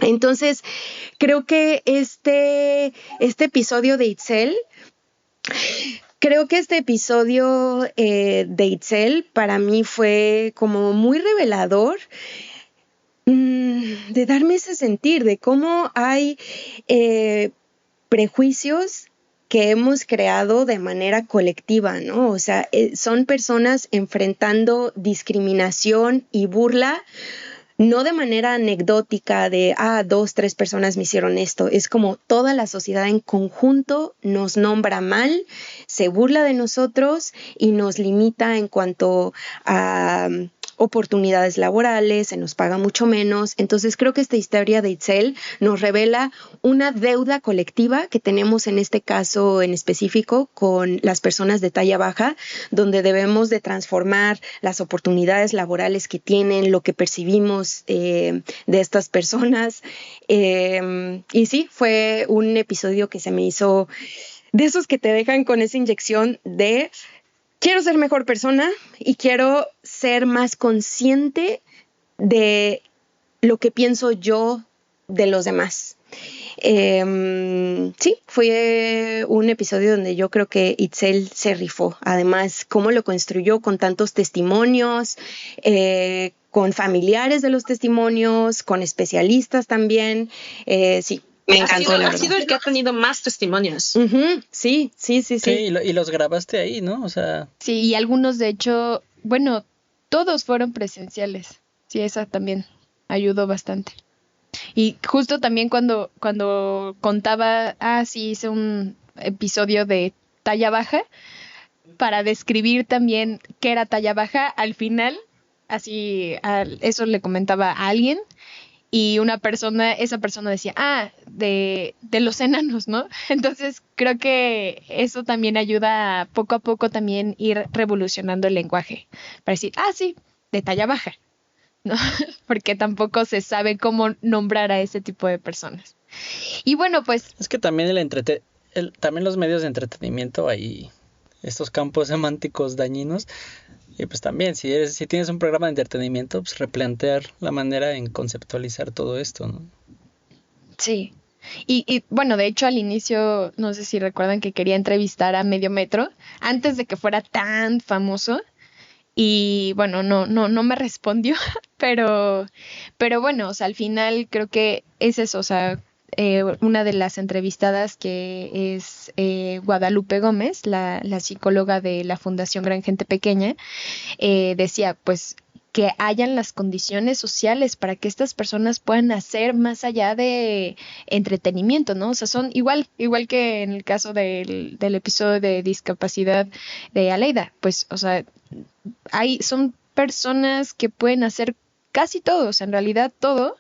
Entonces, creo que este episodio de Itzel para mí fue como muy revelador de darme ese sentir de cómo hay prejuicios que hemos creado de manera colectiva, ¿no? O sea, son personas enfrentando discriminación y burla, no de manera anecdótica de, 2, 3 personas me hicieron esto. Es como toda la sociedad en conjunto nos nombra mal, se burla de nosotros y nos limita en cuanto a oportunidades laborales, se nos paga mucho menos. Entonces creo que esta historia de Itzel nos revela una deuda colectiva que tenemos en este caso en específico con las personas de talla baja, donde debemos de transformar las oportunidades laborales que tienen, lo que percibimos de estas personas. Y sí, fue un episodio que se me hizo de esos que te dejan con esa inyección de quiero ser mejor persona y quiero ser más consciente de lo que pienso yo de los demás. Sí, fue un episodio donde yo creo que Itzel se rifó. Además, cómo lo construyó con tantos testimonios, con familiares de los testimonios, con especialistas también. Sí. Me encantó, ha sido el que ha tenido más testimonios. Uh-huh. Sí. Y los grabaste ahí, ¿no? O sea. Sí, y algunos de hecho, bueno, todos fueron presenciales. Sí, esa también ayudó bastante. Y justo también cuando contaba, sí, hice un episodio de talla baja para describir también qué era talla baja, al final, así, eso le comentaba a alguien. Y esa persona decía, de los enanos, ¿no? Entonces creo que eso también ayuda a poco también ir revolucionando el lenguaje. Para decir, sí, de talla baja, ¿no? Porque tampoco se sabe cómo nombrar a ese tipo de personas. Y bueno, pues. Es que también también los medios de entretenimiento ahí, estos campos semánticos dañinos. Y pues también, si tienes un programa de entretenimiento, pues replantear la manera en conceptualizar todo esto, ¿no? Sí. Y bueno, de hecho al inicio, no sé si recuerdan que quería entrevistar a Medio Metro antes de que fuera tan famoso. Y bueno, no me respondió, pero bueno, o sea, al final creo que es eso, o sea, una de las entrevistadas que es Guadalupe Gómez, la psicóloga de la Fundación Gran Gente Pequeña, decía pues que hayan las condiciones sociales para que estas personas puedan hacer más allá de entretenimiento, ¿no? O sea, son igual que en el caso del episodio de discapacidad de Aleida, pues, o sea, son personas que pueden hacer casi todo, o sea, en realidad todo,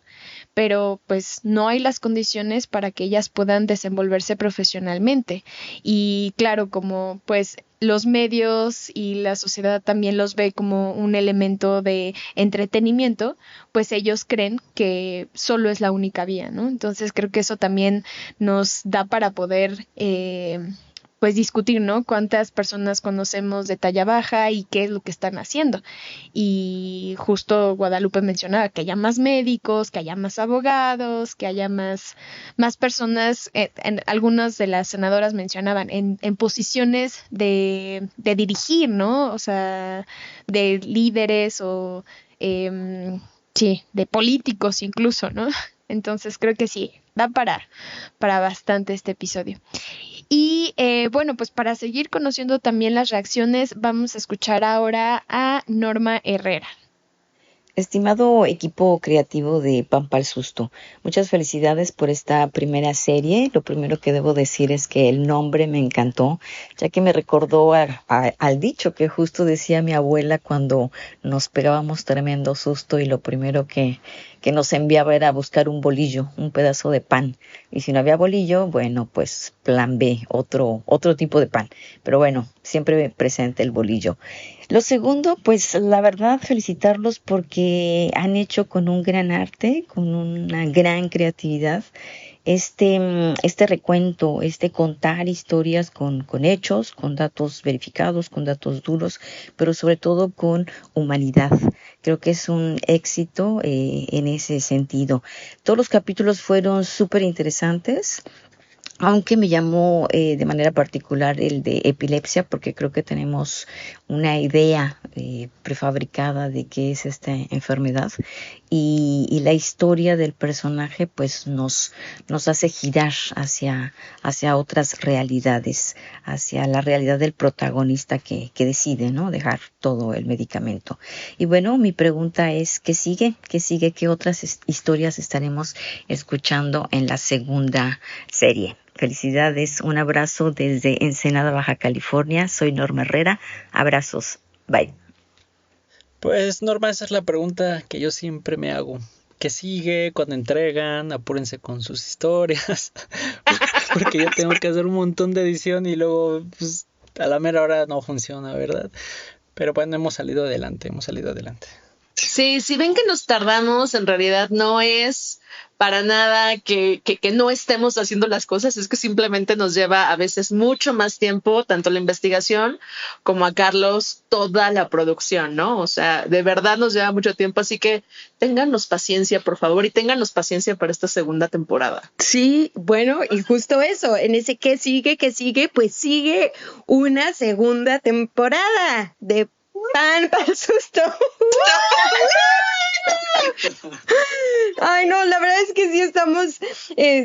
pero pues no hay las condiciones para que ellas puedan desenvolverse profesionalmente. Y claro, como pues los medios y la sociedad también los ve como un elemento de entretenimiento, pues ellos creen que solo es la única vía, ¿no? Entonces creo que eso también nos da para poder pues discutir, ¿no? Cuántas personas conocemos de talla baja y qué es lo que están haciendo. Y justo Guadalupe mencionaba que haya más médicos, que haya más abogados, que haya más personas, algunas de las senadoras mencionaban, en posiciones de dirigir, ¿no? O sea, de líderes o, sí, de políticos incluso, ¿no? Entonces creo que sí, da para bastante este episodio. Y bueno, pues para seguir conociendo también las reacciones, vamos a escuchar ahora a Norma Herrera. Estimado equipo creativo de Pampa al Susto, muchas felicidades por esta primera serie. Lo primero que debo decir es que el nombre me encantó, ya que me recordó al dicho que justo decía mi abuela cuando nos pegábamos tremendo susto y lo primero que nos enviaba era buscar un bolillo, un pedazo de pan. Y si no había bolillo, bueno, pues plan B, otro tipo de pan. Pero bueno, siempre presente el bolillo. Lo segundo, pues la verdad felicitarlos porque han hecho con un gran arte, con una gran creatividad, este recuento, contar historias con hechos, con datos verificados, con datos duros, pero sobre todo con humanidad. Creo que es un éxito en ese sentido. Todos los capítulos fueron súper interesantes, aunque me llamó de manera particular el de epilepsia, porque creo que tenemos una idea prefabricada de qué es esta enfermedad, y la historia del personaje pues nos hace girar hacia otras realidades, hacia la realidad del protagonista que decide, ¿no?, dejar todo el medicamento. Y bueno, mi pregunta es, ¿qué sigue? ¿Qué sigue? ¿Qué otras historias estaremos escuchando en la segunda serie? Felicidades, un abrazo desde Ensenada, Baja California. Soy Norma Herrera. Abrazos. Bye. Pues Norma, esa es la pregunta que yo siempre me hago. ¿Qué sigue? ¿Cuándo entregan? Apúrense con sus historias. Porque yo tengo que hacer un montón de edición y luego pues, a la mera hora no funciona, ¿verdad? Pero bueno, hemos salido adelante. Sí, si ven que nos tardamos, en realidad no es para nada que no estemos haciendo las cosas, es que simplemente nos lleva a veces mucho más tiempo, tanto la investigación como a Carlos toda la producción, ¿no? O sea, de verdad nos lleva mucho tiempo, así que téngannos paciencia, por favor, y téngannos paciencia para esta segunda temporada. Sí, bueno, y justo eso, en ese ¿qué sigue? Pues sigue una segunda temporada de Pampa al Susto. Ay, no, la verdad es que sí estamos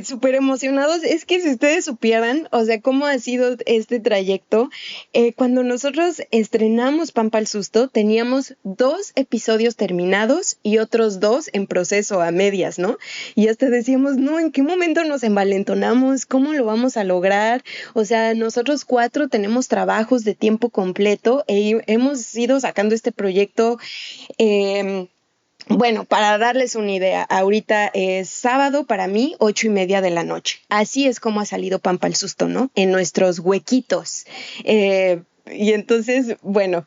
súper emocionados. Es que si ustedes supieran, o sea, cómo ha sido este trayecto, cuando nosotros estrenamos Pampa al Susto, teníamos 2 episodios terminados y otros 2 en proceso a medias, ¿no? Y hasta decíamos, no, ¿en qué momento nos envalentonamos? ¿Cómo lo vamos a lograr? O sea, nosotros 4 tenemos trabajos de tiempo completo e hemos ido sacando este proyecto. Bueno, para darles una idea, ahorita es sábado para mí, 8:30 de la noche. Así es como ha salido Pampa al Susto, ¿no? En nuestros huequitos. Y entonces, bueno,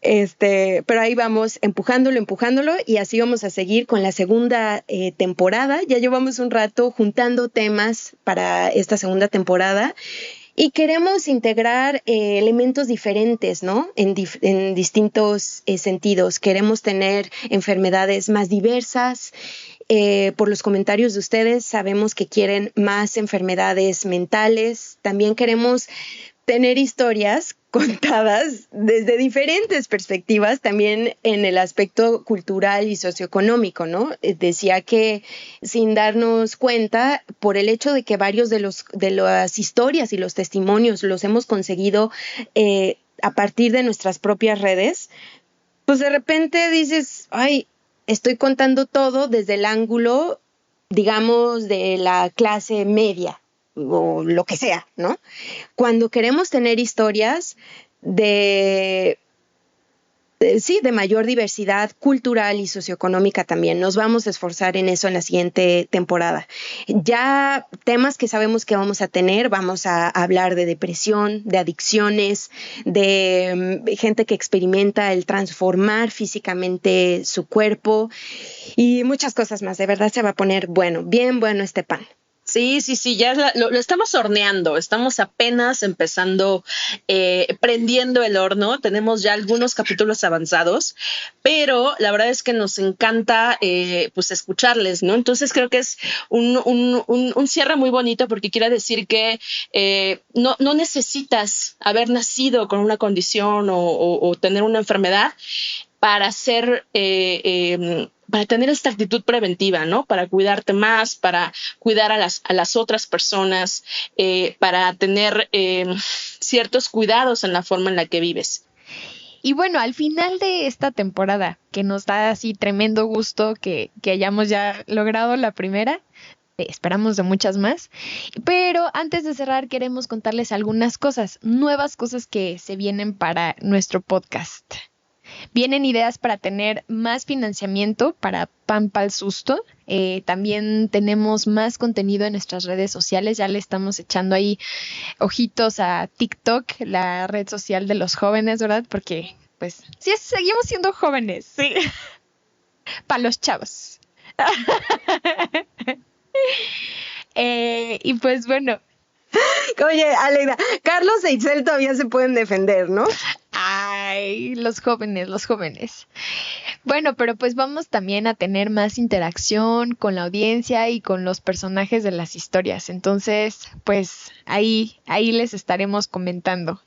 pero ahí vamos empujándolo y así vamos a seguir con la segunda temporada. Ya llevamos un rato juntando temas para esta segunda temporada. Y queremos integrar elementos diferentes, ¿no? En distintos sentidos. Queremos tener enfermedades más diversas. Por los comentarios de ustedes sabemos que quieren más enfermedades mentales. También queremos tener historias contadas desde diferentes perspectivas, también en el aspecto cultural y socioeconómico, ¿no? Decía que sin darnos cuenta, por el hecho de que varios de las historias y los testimonios los hemos conseguido a partir de nuestras propias redes, pues de repente dices, ay, estoy contando todo desde el ángulo, digamos, de la clase media, o lo que sea, ¿no? Cuando queremos tener historias de mayor diversidad cultural y socioeconómica también. Nos vamos a esforzar en eso en la siguiente temporada. Ya temas que sabemos que vamos a tener, vamos a hablar de depresión, de adicciones, de gente que experimenta el transformar físicamente su cuerpo y muchas cosas más. De verdad se va a poner bien bueno este pan. Sí, ya lo estamos horneando, estamos apenas empezando, prendiendo el horno, tenemos ya algunos capítulos avanzados, pero la verdad es que nos encanta pues escucharles, ¿no? Entonces creo que es un cierre muy bonito porque quiere decir que no necesitas haber nacido con una condición o tener una enfermedad para para tener esta actitud preventiva, ¿no? Para cuidarte más, para cuidar a las otras personas, para tener ciertos cuidados en la forma en la que vives. Y bueno, al final de esta temporada, que nos da así tremendo gusto que hayamos ya logrado la primera, esperamos de muchas más. Pero antes de cerrar, queremos contarles algunas cosas, nuevas cosas que se vienen para nuestro podcast. Vienen ideas para tener más financiamiento para Pan Pa'l Susto. También tenemos más contenido en nuestras redes sociales. Ya le estamos echando ahí ojitos a TikTok, la red social de los jóvenes, ¿verdad? Porque, pues, sí, seguimos siendo jóvenes, sí. Para los chavos. Y pues bueno. Oye, Aleida, Carlos e Itzel todavía se pueden defender, ¿no? Ay, los jóvenes. Bueno, pero pues vamos también a tener más interacción con la audiencia y con los personajes de las historias. Entonces, pues ahí les estaremos comentando.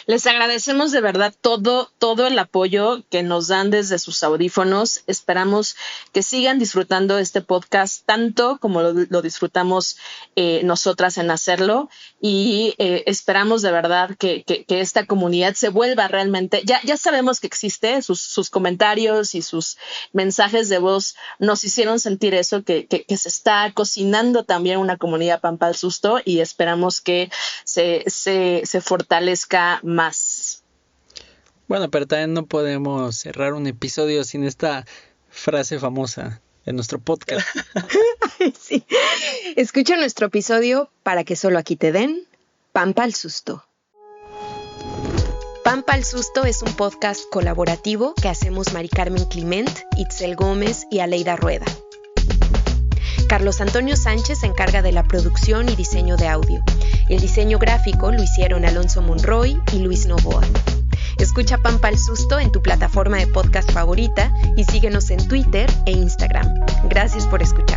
Les agradecemos de verdad todo el apoyo que nos dan desde sus audífonos. Esperamos que sigan disfrutando este podcast tanto como lo disfrutamos nosotras en hacerlo, y esperamos de verdad que esta comunidad se vuelva realmente, ya sabemos que existe, sus comentarios y sus mensajes de voz nos hicieron sentir eso, que se está cocinando también una comunidad Pan Pa'l Susto, y esperamos que se fortalezca más. Bueno, pero también no podemos cerrar un episodio sin esta frase famosa de nuestro podcast. Sí. Escucha nuestro episodio para que solo aquí te den Pan Pa'l Susto. Pan Pa'l Susto es un podcast colaborativo que hacemos Mari Carmen Clement, Itzel Gómez y Aleida Rueda. Carlos Antonio Sánchez se encarga de la producción y diseño de audio. El diseño gráfico lo hicieron Alonso Monroy y Luis Novoa. Escucha Pan Pa'l Susto en tu plataforma de podcast favorita y síguenos en Twitter e Instagram. Gracias por escuchar.